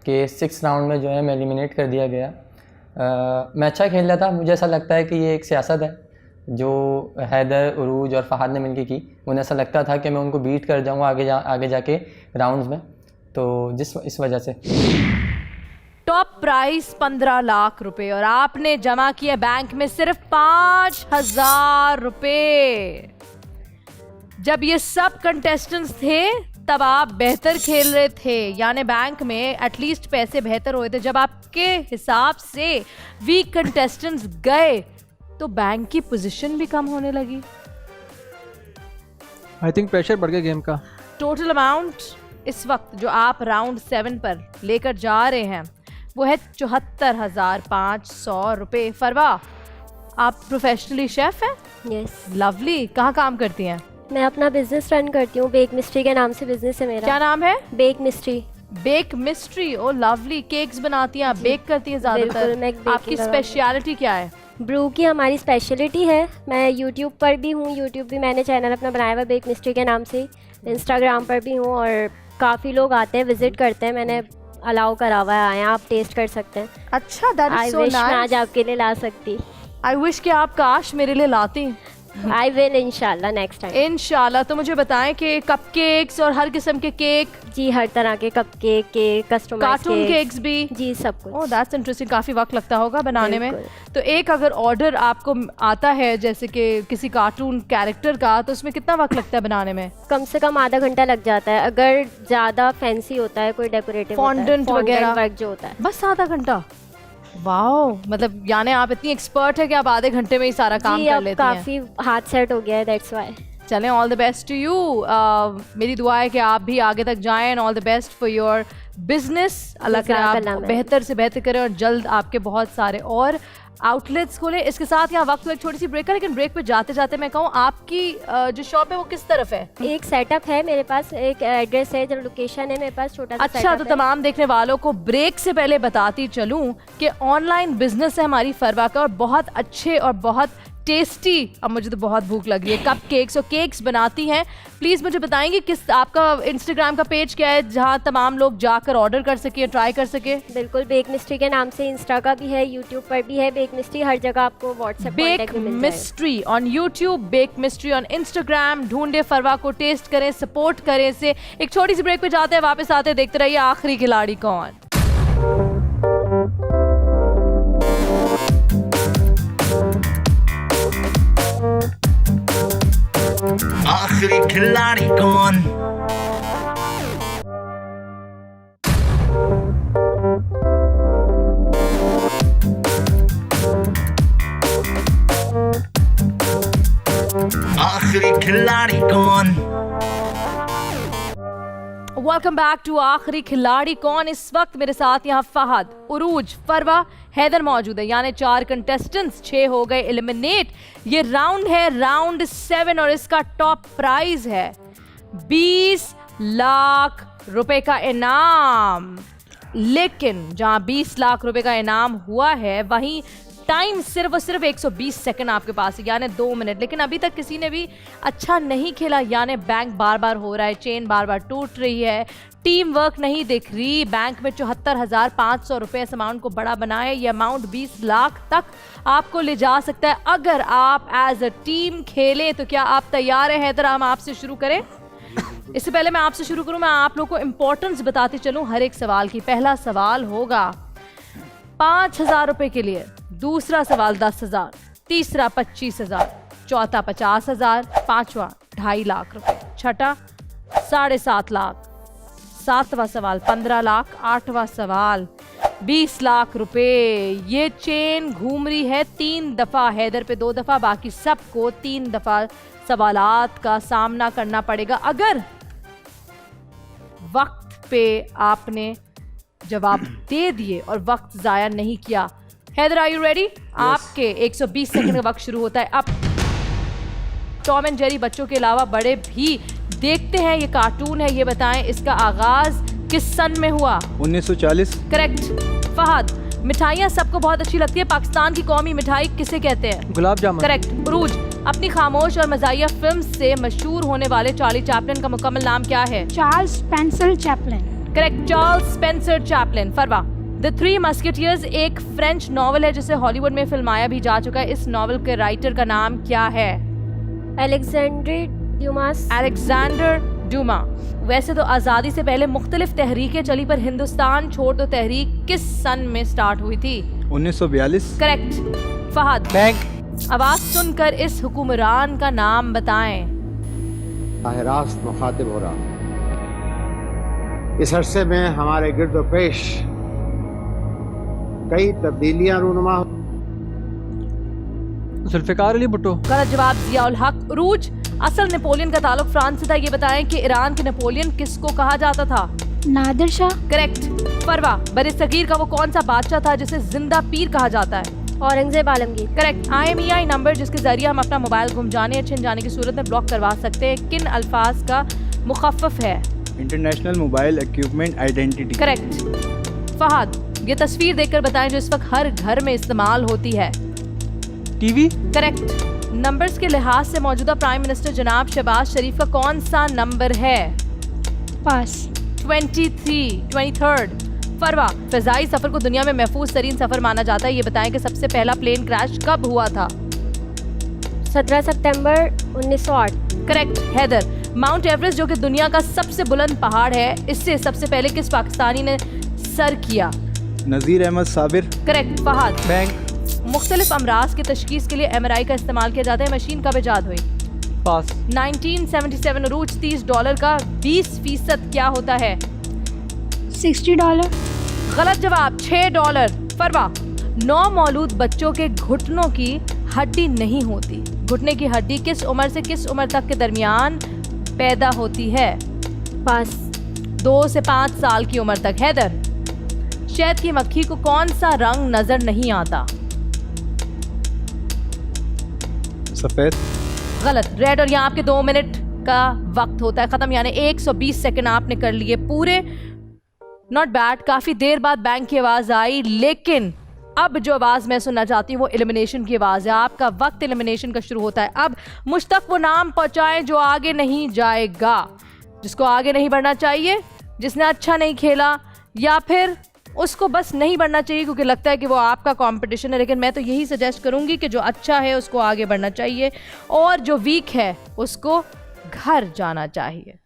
कि 6 राउंड में जो है मैं एलिमिनेट कर दिया गया। मैं अच्छा खेल रहा था। मुझे ऐसा लगता है कि ये एक सियासत है जो हैदर, उरूज और फ़हाद ने मिलके की। उन्हें ऐसा लगता था कि मैं उनको बीट कर जाऊंगा आगे जाके राउंड्स में, तो इस वजह से। टॉप प्राइस 15 लाख रुपए और आपने जमा किए बैंक में सिर्फ 5,000 रुपए। जब ये सब कंटेस्टेंट्स थे तब आप बेहतर खेल रहे थे, यानी बैंक में एटलीस्ट पैसे बेहतर हुए थे। जब आपके हिसाब से वीक कंटेस्टेंट्स गए तो बैंक की पोजीशन भी कम होने लगी। आई थिंक प्रेशर बढ़ गया गेम का। टोटल अमाउंट इस वक्त जो आप राउंड 7 पर लेकर जा रहे हैं वो है 74,500 रुपये। फरवा, आप प्रोफेशनली शेफ हैं? यस। लवली, कहाँ काम करती हैं? मैं अपना बिजनेस रन करती हूँ, बेक मिस्ट्री के नाम से बिजनेस है मेरा। क्या नाम है? Bake Mystery. Bake Mystery. Oh lovely, cakes बनाती हैं आप, बेक करती हैं ज़्यादातर। आपकी स्पेशलिटी क्या है? ब्रू की हमारी स्पेशलिटी है। मैं यूट्यूब पर भी हूँ, यूट्यूब भी मैंने चैनल अपना बनाया हुआ बेक मिस्ट्री के नाम से। इंस्टाग्राम पर भी हूँ और काफ़ी लोग आते हैं, विजिट करते हैं। मैंने अलाउ करा हुआ है, आए आप टेस्ट कर सकते हैं। अच्छा, दैट इज सो नाइस। मैं आज आपके लिए ला सकती। आई विश कि आप काश मेरे लिए लाती। आई विल इंशाल्लाह नेक्स्ट टाइम। इंशाल्लाह। तो मुझे बताएं कि कपकेक्स और हर किस्म के केक? जी, हर तरह के कपकेक, कस्टमाइज्ड कार्टून केक्स भी? जी, सब कुछ। Oh that's interesting. काफ़ी वक्त लगता होगा बनाने में। तो एक अगर ऑर्डर आपको आता है जैसे कि किसी कार्टून कैरेक्टर का, तो उसमें कितना वक्त लगता है बनाने में? कम से कम आधा घंटा लग जाता है। अगर ज़्यादा फैंसी होता है, कोई डेकोरेटिव फॉन्डेंट वगैरह वर्क जो होता है, बस आधा घंटा। वाओ, मतलब यानी आप इतनी एक्सपर्ट है कि आप आधे घंटे में ही सारा काम कर लेती हैं। काफ़ी हाथ सेट हो गया है, दैट्स व्हाई। चलें, all the best to you. मेरी दुआ है कि आप भी आगे तक जाएं and all the best for your business. अल्लाह करे आप बेहतर से बेहतर करें और जल्द आपके बहुत सारे और आउटलेट्स खोलें। इसके साथ यहाँ वक्त एक छोटी सी ब्रेक है, लेकिन ब्रेक पे जाते जाते मैं कहूँ आपकी जो शॉप है वो किस तरफ है? एक सेटअप है मेरे पास, एक एड्रेस है, जो लोकेशन है मेरे पास, छोटा सा अच्छा, तो तमाम देखने वालों को ब्रेक से पहले बताती चलूँ कि ऑनलाइन बिजनेस है हमारी फरवा का और बहुत अच्छे और बहुत टेस्टी, अब मुझे तो बहुत भूख लग रही है, कप केक्स और केक्स बनाती हैं। प्लीज़ मुझे बताएंगे किस आपका इंस्टाग्राम का पेज क्या है जहां तमाम लोग जाकर ऑर्डर कर सके, ट्राई कर सके? बिल्कुल, बेक मिस्ट्री के नाम से इंस्टा का भी है, यूट्यूब पर भी है बेक मिस्ट्री, हर जगह आपको WhatsApp bake mystery on YouTube, bake mystery on Instagram. ढूंढे फरवा को, टेस्ट करें, सपोर्ट करें इसे। एक छोटी सी ब्रेक पे जाते हैं, वापस आते देखते रहिए आखिरी खिलाड़ी कौन। आखिरी खिलाड़ी कौन? आखिरी खिलाड़ी कौन? वेलकम बैक टू आखिरी खिलाड़ी कौन। इस वक्त मेरे साथ यहाँ फहद, उरूज, फरवा, हैदर मौजूद है। यानी 4 कंटेस्टेंट्स, 6 हो गए एलिमिनेट। ये राउंड है राउंड 7 और इसका टॉप प्राइज है 20 लाख रुपए का इनाम। लेकिन जहां 20 लाख रुपए का इनाम हुआ है, वहीं टाइम सिर्फ और सिर्फ 120 सेकंड आपके पास है, यानी 2 मिनट। लेकिन अभी तक किसी ने भी अच्छा नहीं खेला, यानी बैंक बार बार हो रहा है, चेन बार बार टूट रही है, टीम वर्क नहीं दिख रही। बैंक में 74,500 रुपये इस अमाउंट को बड़ा बनाए। ये अमाउंट 20 लाख तक आपको ले जा सकता है अगर आप एज अ टीम खेलें। तो क्या आप तैयार हैं? हैदर, हम आपसे शुरू करें। इससे पहले मैं आपसे शुरू करूं, मैं आप लोगों को इंपॉर्टेंस बताते चलूं हर एक सवाल की। पहला सवाल होगा 5,000 रुपये के लिए, दूसरा सवाल 10,000, तीसरा 25,000, चौथा 50,000, पांचवा 2.5 लाख रुपए, छठा 7.5 लाख, सातवां सवाल 15 लाख, आठवां सवाल 20 लाख रुपए। ये चेन घूम रही है 3 दफा, हैदर पे 2 दफा, बाकी सबको 3 दफा सवालात का सामना करना पड़ेगा। अगर वक्त पे आपने जवाब दे दिए और वक्त जाया नहीं किया। Haider, are you ready? आपके 120 सेकंड का वक्त शुरू होता है अब। टॉम एंड जेरी बच्चों के अलावा बड़े भी देखते हैं, ये कार्टून है। ये बताएं इसका आगाज किस सन में हुआ? 1940। करेक्ट। फहद, मिठाइयाँ सबको बहुत अच्छी लगती है, पाकिस्तान की कौमी मिठाई किसे कहते हैं? गुलाब जामुन। करेक्ट। उरूज, अपनी खामोश और मज़ाहिया फिल्म से मशहूर होने वाले चार्ली चैपलिन का मुकम्मल नाम क्या है? Charles Spencer Chaplin. Correct, Charles Spencer Chaplin. Farwa, the three musketeers एक फ्रेंच नॉवल है जिसे हॉलीवुड में फिल्माया भी जा चुका है। इस नॉवल के राइटर का नाम क्या है? Alexander Dumas. Alexander Dumas. वैसे तो आज़ादी से पहले मुख्तलिफ तहरीकें चली, पर हिंदुस्तान छोड़ दो तहरीक किस सन में स्टार्ट हुई थी? 1942। करेक्ट। फहद, बैंक। आवाज सुनकर इस हुक्मरान का नाम बताएं। रास्त मुखातिब हो रहा। इस अरसे में हमारे गिर्दो पेश कई तब्दीलियां रूनुमा। जुल्फ़िकार अली भुट्टो। गलत जवाब, ज़ियाउल हक। उरूज, असल नेपोलियन का ताल्लुक फ्रांस से था। ये बताएं कि ईरान के नेपोलियन किसको कहा जाता था? नादिर शाह। करेक्ट। फरवा, बरे सगीर का वो कौन सा बादशाह था जिसे जिंदा पीर कहा जाता है? Aurangzeb Alamgir. Correct. IMEI number जिसके जरिए हम अपना मोबाइल गुम जाने या छिन जाने की सूरत में ब्लॉक करवा सकते हैं, किन अल्फाज का मुखफ़फ़ है? International mobile equipment identity. Correct. Fahad, ये तस्वीर देखकर बताएं जो इस वक्त हर घर में इस्तेमाल होती है? टीवी। करेक्ट। नंबर्स के लिहाज से मौजूदा प्राइम मिनिस्टर जनाब शहबाज शरीफ का कौन सा नंबर है? पास। 23rd। फरवा, फ़ज़ाई सफ़र को दुनिया में महफूज तरीन सफ़र माना जाता है। ये बताएं कि सबसे पहला प्लेन क्रैश कब हुआ था? 17 सितंबर 1908। करेक्ट। हैदर, माउंट एवरेस्ट जो कि दुनिया का सबसे बुलंद पहाड़ है, इससे सबसे पहले किस पाकिस्तानी ने सर किया? नज़ीर अहमद साबिर। करेक्ट। फहद, बैंक। मुख्तलिफ अमराज की तशखीस के लिए MRI का इस्तेमाल किया जाता है, मशीन कब ईजाद हुई? पास। 1977 अरूज $30 का 20% क्या होता है? $60। गलत जवाब, $6। फरवा, 9 मौलूद बच्चों के घुटनों की हड्डी नहीं होती। घुटने की हड्डी किस उम्र से किस उम्र तक के दरमियान पैदा होती है? पास। 2 से 5 साल की उम्र तक। हैदर, शहद की मक्खी को कौन सा रंग नजर नहीं आता? सफ़ेद। गलत, रेड। और यहाँ आपके 2 मिनट का वक्त होता है खत्म, यानी 120 सेकंड आपने कर लिए पूरे। Not bad. काफी देर बाद बैंक की आवाज आई, लेकिन अब जो आवाज मैं सुनना चाहती हूँ वो एलिमिनेशन की आवाज है। आपका वक्त एलिमिनेशन का शुरू होता है। अब मुझ तक वो नाम पहुंचाएं जो आगे नहीं जाएगा, जिसको आगे नहीं बढ़ना चाहिए, जिसने अच्छा नहीं खेला, या फिर उसको बस नहीं बढ़ना चाहिए क्योंकि लगता है कि वो आपका कंपटीशन है। लेकिन मैं तो यही सजेस्ट करूंगी कि जो अच्छा है उसको आगे बढ़ना चाहिए और जो वीक है उसको घर जाना चाहिए।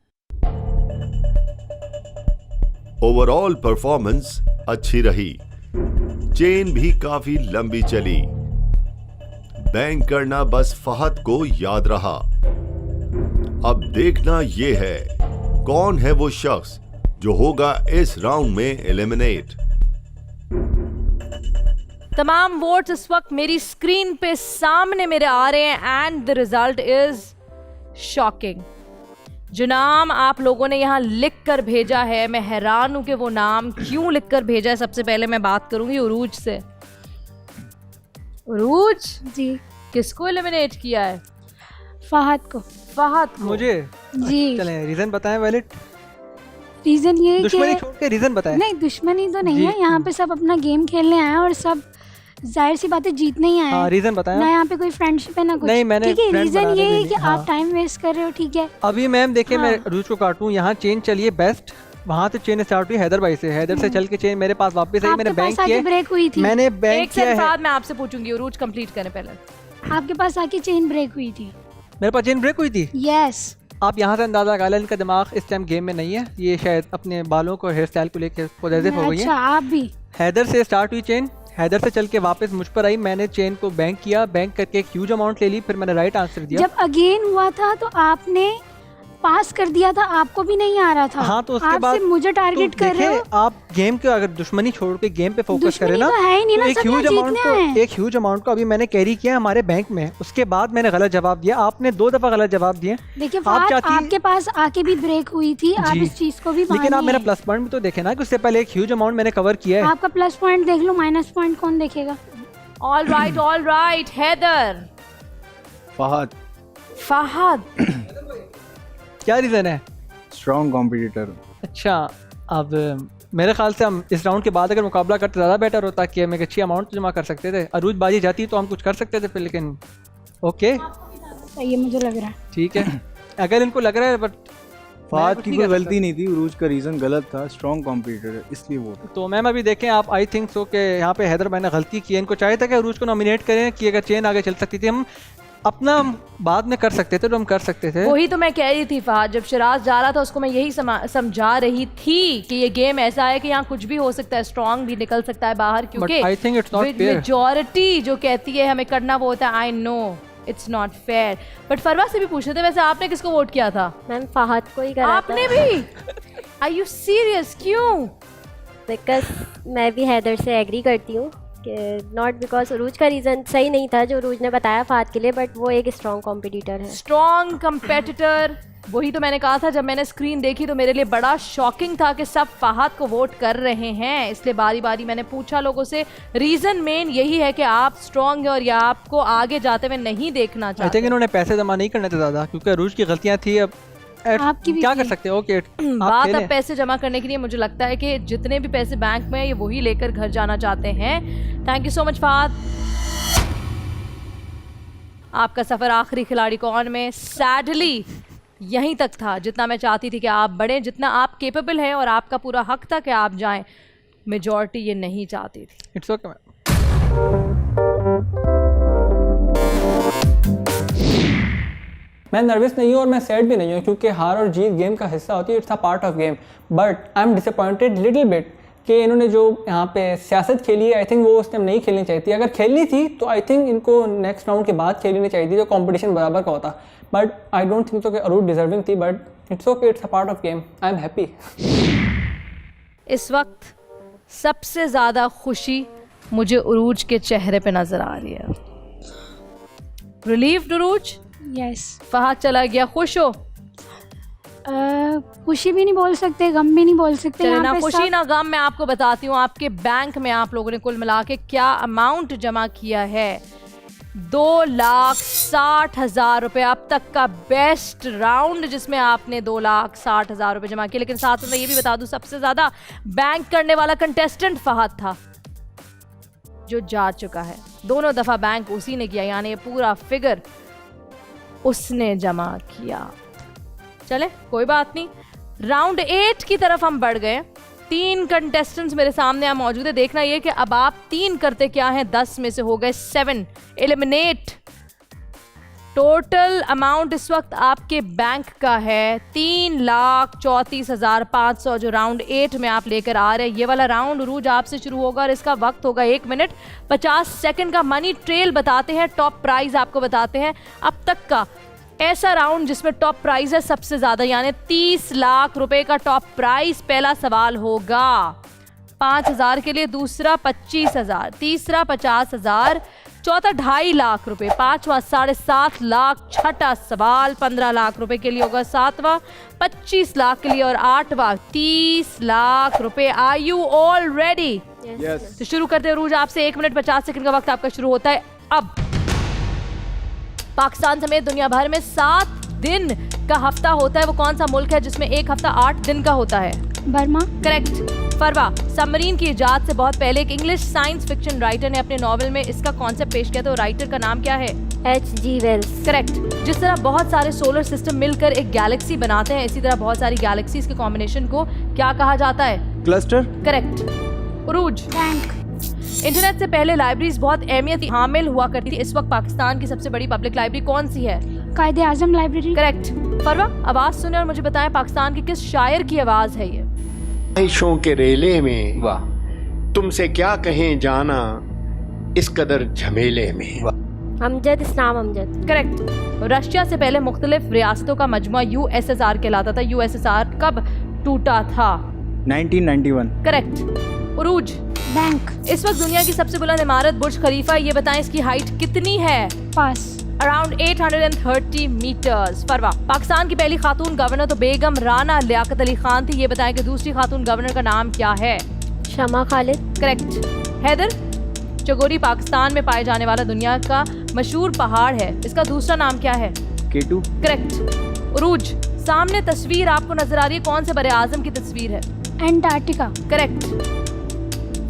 ओवरऑल परफॉर्मेंस अच्छी रही, चेन भी काफी लंबी चली। बैंक करना बस फहद को याद रहा। अब देखना यह है कौन है वो शख्स जो होगा इस राउंड में एलिमिनेट। तमाम वोट्स इस वक्त मेरी स्क्रीन पे सामने मेरे आ रहे हैं and the result is shocking. जो नाम आप लोगों ने यहाँ लिख कर भेजा है, मैं हैरान हूं कि वो नाम क्यों लिख कर भेजा है। सबसे पहले मैं बात करूंगी उरूज से। उरूज जी, किसको एलिमिनेट किया है? फहद को। फहद को। मुझे? जी। चलें रीजन बताएं वैलिड। रीजन ये दुश्मनी छोड़ के रीजन बताएं। नहीं, दुश्मनी तो नहीं है, यहाँ पे सब अपना गेम खेलने आए हैं और सब जाहिर सी बात है जीतने ही आए हैं। रीजन बताएं। ना यहाँ पे कोई फ्रेंडशिप है ना कुछ। नहीं, मैंने ठीक है, रीजन ये है कि हाँ। आप टाइम वेस्ट कर रहे हो। ठीक है, अभी मैम देखिए, मैं रूज को काटूं, यहाँ चेन चलिए बेस्ट, वहाँ से चेन स्टार्ट हुई हैदर भाई से, हैदर से चल के चेन मेरे पास वापस आई, मैंने बैंक किया, ब्रेक हुई थी। मैंने बैंक किया है। बाद मैं आपसे पूछूंगी, उरूज कंप्लीट करें पहले। आपके पास आके चेन ब्रेक हुई थी। मेरे पास चेन ब्रेक हुई थी। यस। आप यहाँ से अंदाजा लगा लें, इनका दिमाग इस टाइम गेम में नहीं है, ये शायद अपने बालों को हेयर स्टाइल को लेकर पॉजिटिव हो गई है। अच्छा, आप भी। हैदर से स्टार्ट हुई चेन, हैदर से चल के वापस मुझ पर आई, मैंने चेन को बैंक किया, बैंक करके एक ह्यूज अमाउंट ले ली, फिर मैंने राइट आंसर दिया। जब अगेन हुआ था तो आपने पास कर दिया था, आपको भी नहीं आ रहा था। हाँ, तो उसके आप बाद सिर्फ मुझे टारगेट कर रहे हो। आप गेम के अगर दुश्मनी छोड़ के गेम पे फोकस करें ना, तो है ही नहीं ना, एक सब ह्यूज यहाँ अमाउंट जीतने आए हैं। एक ह्यूज अमाउंट को अभी मैंने कैरी किया हमारे बैंक में, उसके बाद मैंने गलत जवाब दिया, आपने 2 दफा गलत जवाब दिए। देखिए आपके पास आके भी ब्रेक हुई थी, आप इस चीज को भी लेकिन आप मेरा प्लस पॉइंट भी तो देखे ना कि उससे पहले एक ह्यूज अमाउंट मैंने कवर किया है। आपका प्लस पॉइंट देख लो, माइनस पॉइंट कौन देखेगा? All right. हैदर। फहद। फहद। क्या रीजन है? Strong competitor. अच्छा, अब मेरे ख्याल से हम इस राउंड के बाद अगर मुकाबला करते ज़्यादा बेटर होता कि हम एक अच्छी अमाउंट जमा कर सकते थे। अरूज बाजी जाती तो हम कुछ कर सकते थे फिर, लेकिन ओके ये मुझे लग रहा है। ठीक है, अगर इनको लग रहा है, बट फहद की कोई गलती नहीं थी, उरूज का रीज़न गलत था, स्ट्रॉन्ग कॉम्पिटिटर है इसलिए वो। तो मैम अभी देखें आप, आई थिंक सो कि यहाँ पे हैदर भाई ने गलती की, इनको चाहिए था कि अरूज को नॉमिनेट करें कि अगर चेन आगे चल सकती थी, हम अपना बाद में कर सकते थे, तो हम कर सकते थे। वही तो मैं कह रही थी फहद, जब शिराज जा रहा था उसको मैं यही समझा रही थी कि ये गेम ऐसा है कि यहाँ कुछ भी हो सकता है, स्ट्रॉन्ग भी निकल सकता है बाहर, क्योंकि मेजॉरिटी जो कहती है हमें करना वो होता है। I know it's not fair, but Farwa से भी पूछ रहे थे, वैसे आपने किसको वोट किया था? मैम फहद को ही करा आपने भी? Are you serious? क्यों? बिकॉज मैं भी हैदर से एग्री करती हूँ कि नॉट बिकॉज उरूज का रीज़न सही नहीं था जो उरूज ने बताया फहद के लिए, बट वो एक स्ट्रॉन्ग कॉम्पिटिटर है। स्ट्रॉन्ग कम्पेटिटर, वही तो मैंने कहा था। जब मैंने स्क्रीन देखी तो मेरे लिए बड़ा शॉकिंग था कि सब फहद को वोट कर रहे हैं, इसलिए बारी बारी मैंने पूछा लोगों से। रीज़न मेन यही है कि आप स्ट्रॉन्ग है और या आपको आगे जाते हुए नहीं देखना चाहते। आई थिंक इन्होंने पैसे जमा नहीं करने थे ज़्यादा, क्योंकि अरूज की गलतियाँ थी। अब आपकी भी क्या कर सकते हो? ओके, बात अब पैसे जमा करने के लिए मुझे लगता है कि जितने भी पैसे बैंक में ये वही लेकर घर जाना चाहते हैं। Thank you so much Fahad. आपका सफर आखिरी खिलाड़ी कौन में सैडली यहीं तक था। जितना मैं चाहती थी कि आप बढ़ें, जितना आप केपेबल हैं और आपका पूरा हक था कि आप जाएं, मेजॉरिटी ये नहीं चाहती थी। It's okay ma'am. मैं नर्वस नहीं हूँ और मैं सैड भी नहीं हूँ, क्योंकि हार और जीत गेम का हिस्सा होती है, it's a part of game. But I am disappointed little bit कि इन्होंने जो यहाँ पे सियासत खेली है, आई थिंक वो उस टाइम नहीं खेलनी चाहिए थी। अगर खेलनी थी तो आई थिंक इनको नेक्स्ट राउंड के बाद खेलनी चाहिए थी, जो कंपटीशन बराबर का होता। बट आई डोंट थिंक तो कि अरूज डिजर्विंग थी, but it's okay, it's a part of game. I am happy. इस वक्त सबसे ज़्यादा खुशी मुझे उरूज के चेहरे पे नज़र आ रही है। रिलीव्ड उरूज? यस। फहद चला गया, खुश हो? खुशी भी नहीं बोल सकते, गम भी नहीं बोल सकते। चले ना खुशी ना गम, मैं आपको बताती हूँ आपके बैंक में आप लोगों ने कुल मिला के क्या अमाउंट जमा किया है। 2,60,000 रुपए अब तक का बेस्ट राउंड, जिसमें आपने 2,60,000 रुपए जमा किए। लेकिन साथ में ये भी बता दूं, सबसे ज्यादा बैंक करने वाला कंटेस्टेंट फहद था, जो जा चुका है। दोनों दफा बैंक उसी ने किया, यानी पूरा फिगर उसने जमा किया। चले कोई बात नहीं, राउंड 8 की तरफ हम बढ़ गए। 3 कंटेस्टेंट्स मेरे सामने आप मौजूद है। देखना ये कि अब आप 3 करते क्या हैं। 10 में से हो गए 7 एलिमिनेट। टोटल अमाउंट इस वक्त आपके बैंक का है 3,34,500, जो राउंड 8 में आप लेकर आ रहे हैं। ये वाला राउंड उरूज आपसे शुरू होगा और इसका वक्त होगा 1 मिनट 50 सेकंड का। मनी ट्रेल बताते हैं, टॉप प्राइज आपको बताते हैं अब तक का ऐसा राउंड जिसमें टॉप प्राइज है सबसे ज्यादा, यानी 30 लाख रुपए का टॉप प्राइज। पहला सवाल होगा 5,000 के लिए, दूसरा 25,000, तीसरा 50,000, चौथा 2.5 लाख रुपए, पांचवा 7.5 लाख, छठा सवाल 15 लाख रुपए के लिए होगा, सातवां 25 लाख के लिए और आठवां 30 लाख रुपए। Are you all ready? तो शुरू करते हैं उरूज आपसे। 1 मिनट 50 सेकंड का वक्त आपका शुरू होता है अब। पाकिस्तान समेत दुनिया भर में 7 दिन का हफ्ता होता है। वो कौन सा मुल्क है जिसमें एक हफ्ता 8 दिन का होता है? बर्मा। करेक्ट। फरवा, सबमरीन की इजाद से बहुत पहले एक इंग्लिश साइंस फिक्शन राइटर ने अपने नॉवेल में इसका कॉन्सेप्ट पेश किया, तो राइटर का नाम क्या है? H.G. वेल्स। करेक्ट। जिस तरह बहुत सारे सोलर सिस्टम मिलकर एक गैलेक्सी बनाते हैं, इसी तरह बहुत सारी गैलेक्सीज के कॉम्बिनेशन को क्या कहा जाता है? क्लस्टर। करेक्ट। उरूज। बैंक। इंटरनेट से पहले लाइब्रेरीज बहुत अहमियत हामिल हुआ करती थी। इस वक्त पाकिस्तान की सबसे बड़ी पब्लिक लाइब्रेरी कौन सी है? कायदे आजम लाइब्रेरी। करेक्ट। फरवा, आवाज सुने और मुझे बताएं पाकिस्तान के किस शायर की आवाज है ये? ख्वाहिशों के रेले में वाह, तुमसे क्या कहें जाना इस कदर झमेले में। अमजद, इस्लाम अमजद। करेक्ट। रशिया से पहले मुख्तलिफ रियासतों का मजमुआ USSR कहलाता था। USSR कब टूटा था? 1991। करेक्ट। उरूज। बैंक। इस वक्त दुनिया की सबसे बुलंद इमारत बुर्ज खलीफा, ये बताएं इसकी हाइट कितनी है? Pass. Around 830 metres. Farwa, Pakistan की पहली खातून गवर्नर तो बेगम राना लियाकत अली खान थी। ये बताएं कि दूसरी खातून गवर्नर का नाम क्या है? शमा खालिद। करेक्ट। हैदर, चगोरी पाकिस्तान में पाए जाने वाला दुनिया का मशहूर पहाड़ है, इसका दूसरा नाम क्या है? K2। करेक्ट। उरूज, सामने तस्वीर आपको नजर आ रही है, कौन से बड़े आजम की तस्वीर है? एंटार्क्टिका। करेक्ट।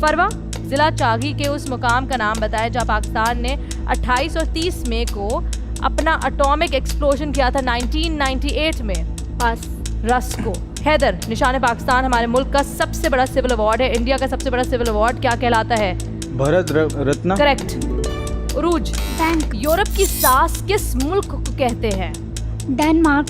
फरवा, जिला चागी के उस मुकाम का नाम बताया जहाँ पाकिस्तान ने 2830 मई को अपना एटॉमिक एक्सप्लोजन किया था 1998 में। पास। रस्को। हैदर, निशान पाकिस्तान हमारे मुल्क का सबसे बड़ा सिविल अवार्ड है। इंडिया का सबसे बड़ा सिविल अवार्ड क्या कहलाता है? भारत रत्न। करेक्ट। उरूज, बैंक। यूरोप की सास किस मुल्क को कहते हैं? डेनमार्क।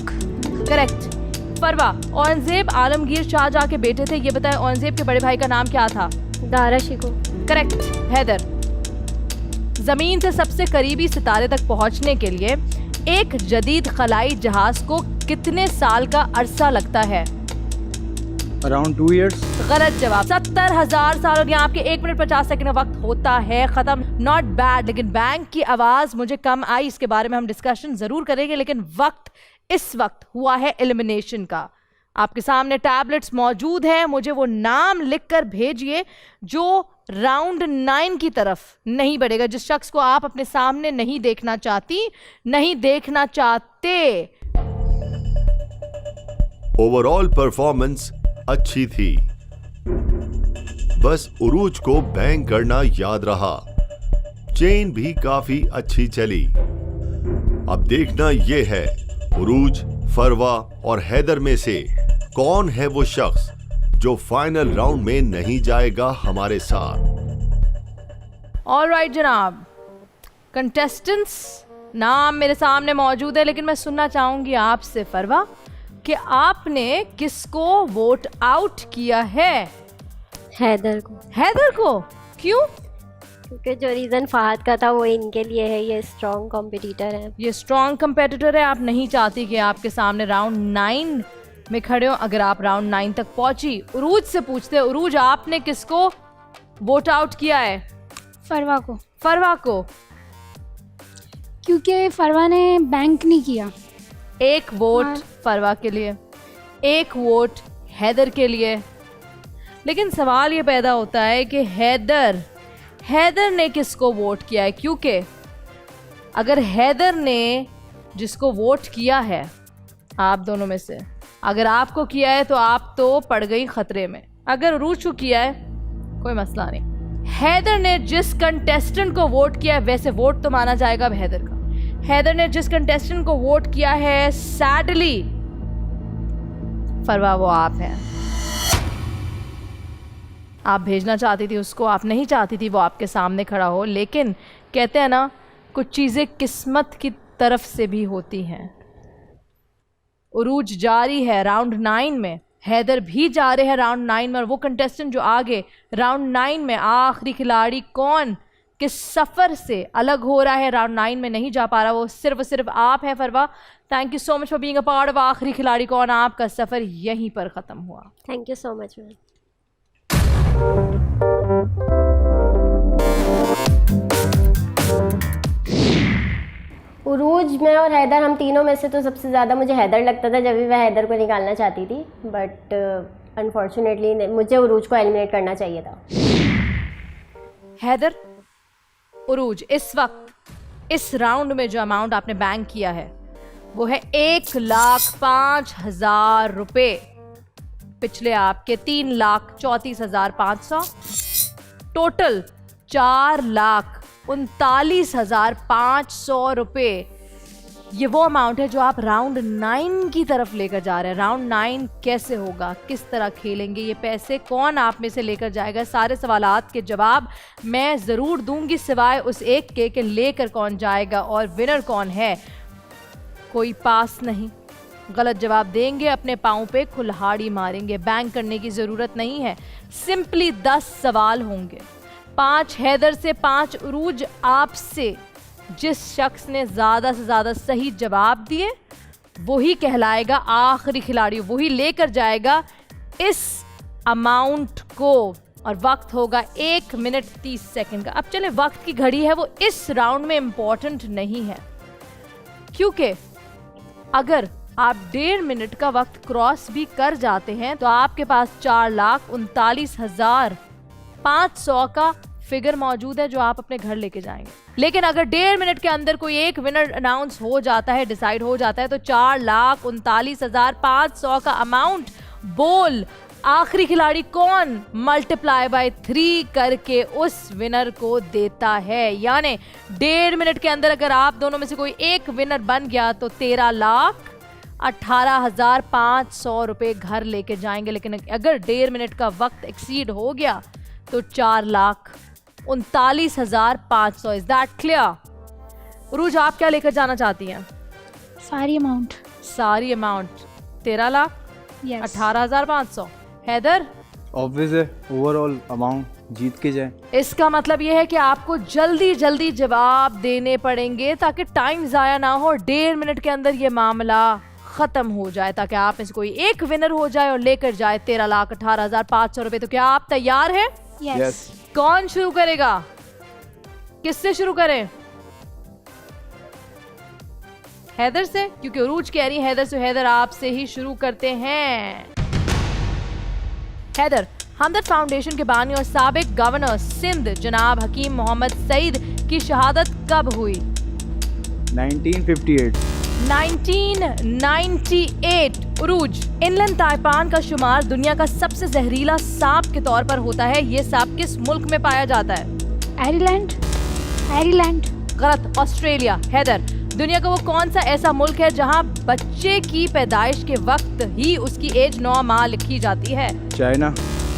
करेक्ट। फरवा, औरंगजेब आलमगीर शाहजहां के बेटे थे, ये बताएं औरंगजेब के बड़े भाई का नाम क्या था? दारा शिको। करेक्ट। हैदर, जमीन से सबसे करीबी सितारे तक पहुंचने के लिए एक जदीद खलाई जहाज को कितने साल का अरसा लगता है? Around 2 years। गलत जवाब, 70,000 साल। और यहाँ आपके 1 मिनट 50 सेकंड का वक्त होता है खत्म। नॉट बैड, लेकिन बैंक की आवाज मुझे कम आई, इसके बारे में हम डिस्कशन जरूर करेंगे। लेकिन वक्त इस वक्त हुआ है एलिमिनेशन का। आपके सामने टैबलेट्स मौजूद हैं, मुझे वो नाम लिखकर भेजिए जो राउंड 9 की तरफ नहीं बढ़ेगा, जिस शख्स को आप अपने सामने नहीं देखना चाहते। ओवरऑल परफॉर्मेंस अच्छी थी, बस उरूज को बैंग करना याद रहा। चेन भी काफी अच्छी चली। अब देखना यह है उरूज, फरवा और हैदर में से कौन है वो शख्स जो फाइनल राउंड में नहीं जाएगा हमारे साथ। ऑलराइट जनाब, कंटेस्टेंट्स नाम मेरे सामने मौजूद है, लेकिन मैं सुनना चाहूंगी आपसे फरवा कि आपने किसको वोट आउट किया है? हैदर को। हैदर को? क्यों? क्योंकि जो रीज़न फहद का था वो इनके लिए है, ये स्ट्रॉन्ग कॉम्पिटिटर है। ये स्ट्रॉन्ग कम्पेटिटर है, आप नहीं चाहती कि आपके सामने राउंड 9 में खड़े हो। अगर आप राउंड 9 तक पहुंची, उरूज से पूछते हैं, उरूज आपने किसको वोट आउट किया है? फरवा को। फरवा को क्योंकि फरवा ने बैंक नहीं किया। एक वोट फरवा के लिए, एक वोट हैदर के लिए। लेकिन सवाल ये पैदा होता है कि हैदर ने किसको वोट किया है? क्योंकि अगर हैदर ने जिसको वोट किया है आप दोनों में से, अगर आपको किया है तो आप तो पड़ गई खतरे में। अगर उरूज को किया है कोई मसला नहीं। हैदर ने जिस कंटेस्टेंट को वोट किया है, वैसे वोट तो माना जाएगा अब हैदर का। हैदर ने जिस कंटेस्टेंट को वोट किया है, सैडली फरवा वो आप हैं। आप भेजना चाहती थी उसको, आप नहीं चाहती थी वो आपके सामने खड़ा हो, लेकिन कहते हैं ना कुछ चीज़ें किस्मत की तरफ से भी होती हैं। उरूज जारी है राउंड 9 में, हैदर भी जा रहे हैं राउंड 9 में, और वो कंटेस्टेंट जो आगे राउंड 9 में आखिरी खिलाड़ी कौन किस सफ़र से अलग हो रहा है, राउंड 9 में नहीं जा पा रहा, वो सिर्फ आप है Farwa. Thank you so much for being a part of आखिरी खिलाड़ी कौन। आपका सफ़र यहीं पर ख़त्म हुआ। Thank you so much ma'am. Urooj, मैं और हैदर, हम तीनों में से तो सबसे ज़्यादा मुझे हैदर लगता था जब भी मैं हैदर को निकालना चाहती थी, बट अनफॉर्चुनेटली मुझे उरूज को एलिमिनेट करना चाहिए था। हैदर, उरूज, इस वक्त इस राउंड में जो अमाउंट आपने बैंक किया है वो है 1,05,000 रुपये। पिछले आपके 3,34,500, टोटल 4,39,500 रुपये। ये वो अमाउंट है जो आप राउंड 9 की तरफ लेकर जा रहे हैं। राउंड 9 कैसे होगा, किस तरह खेलेंगे, ये पैसे कौन आप में से लेकर जाएगा, सारे सवालात के जवाब मैं ज़रूर दूंगी, सिवाय उस एक के लेकर कौन जाएगा और विनर कौन है। कोई पास नहीं, गलत जवाब देंगे अपने पाँव पे कुल्हाड़ी मारेंगे। बैंक करने की ज़रूरत नहीं है, सिंपली 10 सवाल होंगे, 5 हैदर से, 5 उरूज आपसे। जिस शख्स ने ज़्यादा से ज़्यादा सही जवाब दिए वही कहलाएगा आखिरी खिलाड़ी, वही लेकर जाएगा इस अमाउंट को। और वक्त होगा 1 मिनट 30 सेकंड का। अब चले, वक्त की घड़ी है वो इस राउंड में इम्पॉर्टेंट नहीं है, क्योंकि अगर आप 1.5 मिनट का वक्त क्रॉस भी कर जाते हैं तो आपके पास 4,39,500 का फिगर मौजूद है जो आप अपने घर लेके जाएंगे। लेकिन अगर 1.5 मिनट के अंदर कोई एक विनर अनाउंस हो जाता है, डिसाइड हो जाता है, तो 4,39,500 का अमाउंट बोल आखिरी खिलाड़ी कौन मल्टीप्लाई बाय 3 करके उस विनर को देता है। यानी 1.5 मिनट के अंदर अगर आप दोनों में से कोई एक विनर बन गया तो 13,18,500 रुपये घर लेके जाएंगे। लेकिन अगर 1.5 मिनट का वक्त एक्सीड हो गया तो 4,39,500। Is that clear? उरूज, आप क्या लेकर जाना चाहती हैं? सारी अमाउंट। सारी अमाउंट 13,18,500। हैदर? ऑब्वियस है, ओवरऑल अमाउंट जीत के जाए। इसका मतलब यह है कि आपको जल्दी जल्दी जवाब देने पड़ेंगे ताकि टाइम ज़ाया ना हो, 1.5 मिनट के अंदर ये मामला ख़त्म हो जाए, ताकि आप में से कोई एक विनर हो जाए और लेकर जाए 13,18,500 रुपये। तो क्या आप तैयार हैं? यस। कौन शुरू करेगा? किससे शुरू करें? हैदर से, क्योंकि उरूज कह रही है हैदर से। हैदर, आपसे ही शुरू करते हैं। हैदर, हमदर्द फाउंडेशन के बानी और साबिक गवर्नर सिंध जनाब हकीम मोहम्मद सईद की शहादत कब हुई? 1958। 1998। उरूज, इनलैंड ताइपान का शुमार दुनिया का सबसे जहरीला सांप के तौर पर होता है। ये सांप किस मुल्क में पाया जाता है? आयरलैंड। गलत, ऑस्ट्रेलिया। हैदर, दुनिया का वो कौन सा ऐसा मुल्क है जहां बच्चे की पैदाइश के वक्त ही उसकी एज 9 माह लिखी जाती है? चाइना।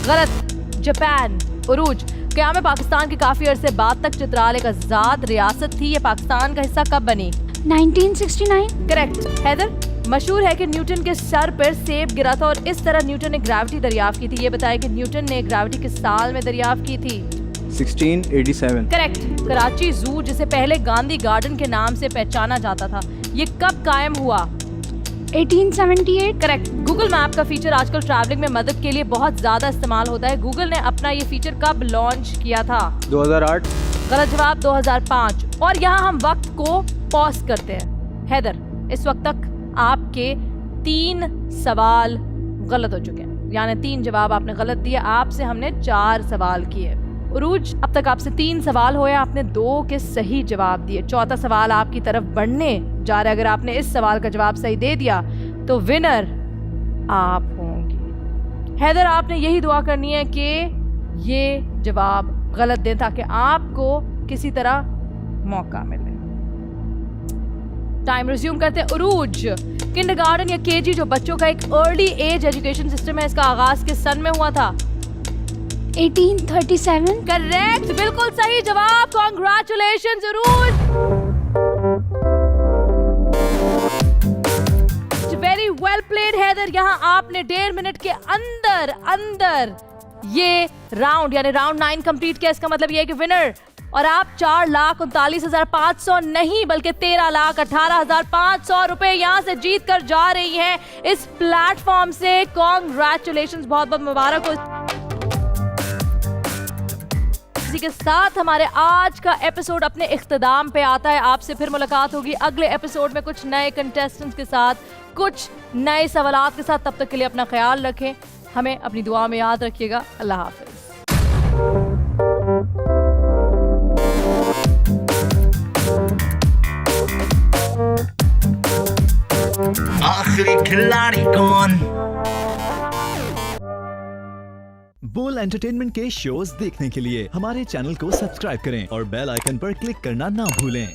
गलत, जापान। उरूज, क़याम पाकिस्तान के काफी अरसे बाद तक चित्राल एक आज़ाद रियासत थी। ये पाकिस्तान का हिस्सा कब बनी? 1969। करेक्ट। हैदर, मशहूर है कि न्यूटन के सर पर सेब गिरा था और इस तरह न्यूटन ने ग्रेविटी दरियाफ्त की थी। ये बताया कि न्यूटन ने ग्रेविटी किस साल में दरियाफ्त की थी? 1687। करेक्ट। कराची जू, जिसे पहले गांधी गार्डन के नाम से पहचाना जाता था, ये कब कायम हुआ? 1878। करेक्ट। गूगल मैप का फीचर आजकल ट्रैवलिंग में मदद के लिए बहुत ज्यादा इस्तेमाल होता है। गूगल ने अपना ये फीचर कब लॉन्च किया था? 2008। गलत जवाब, 2005। और यहाँ हम वक्त को पॉज करते हैं। हैदर, इस वक्त तक आपके 3 सवाल गलत हो चुके हैं, यानी 3 जवाब आपने गलत दिए। आपसे हमने 4 सवाल किए। उरूज, अब तक आपसे 3 सवाल हुए, आपने 2 के सही जवाब दिए। चौथा सवाल आपकी तरफ बढ़ने जा रहा है। अगर आपने इस सवाल का जवाब सही दे दिया तो विनर आप होंगी। हैदर, आपने यही दुआ करनी है कि ये जवाब गलत दें ताकि आपको किसी तरह मौका मिले। टाइम रिज्यूम करते हैं। उरूज, किंडरगार्टन या केजी जो बच्चों का एक अर्ली एज एजुकेशन सिस्टम है, इसका आगाज किस सन में हुआ था? 1837। करेक्ट, बिल्कुल सही जवाब। Congratulations Urooj. Very well played Haider. यहाँ आपने 1.5 मिनट के अंदर ये राउंड यानी राउंड 9 कंप्लीट किया। इसका मतलब ये है कि विनर और आप 4,39,500 नहीं बल्कि 13,18,500 रुपए यहाँ से जीत कर जा रही हैं इस प्लेटफॉर्म से। कॉन्ग्रेचुलेशंस, बहुत बहुत मुबारक हो। इसी के साथ हमारे आज का एपिसोड अपने इख्तिताम पे आता है। आपसे फिर मुलाकात होगी अगले एपिसोड में कुछ नए कंटेस्टेंट्स के साथ, कुछ नए सवालात के साथ। तब तक के लिए अपना ख्याल रखें, हमें अपनी दुआ में याद रखिएगा। अल्लाह हाफिज। आखिरी खिलाड़ी कौन? बोल एंटरटेनमेंट के शोज देखने के लिए हमारे चैनल को सब्सक्राइब करें और बेल आइकन पर क्लिक करना ना भूलें।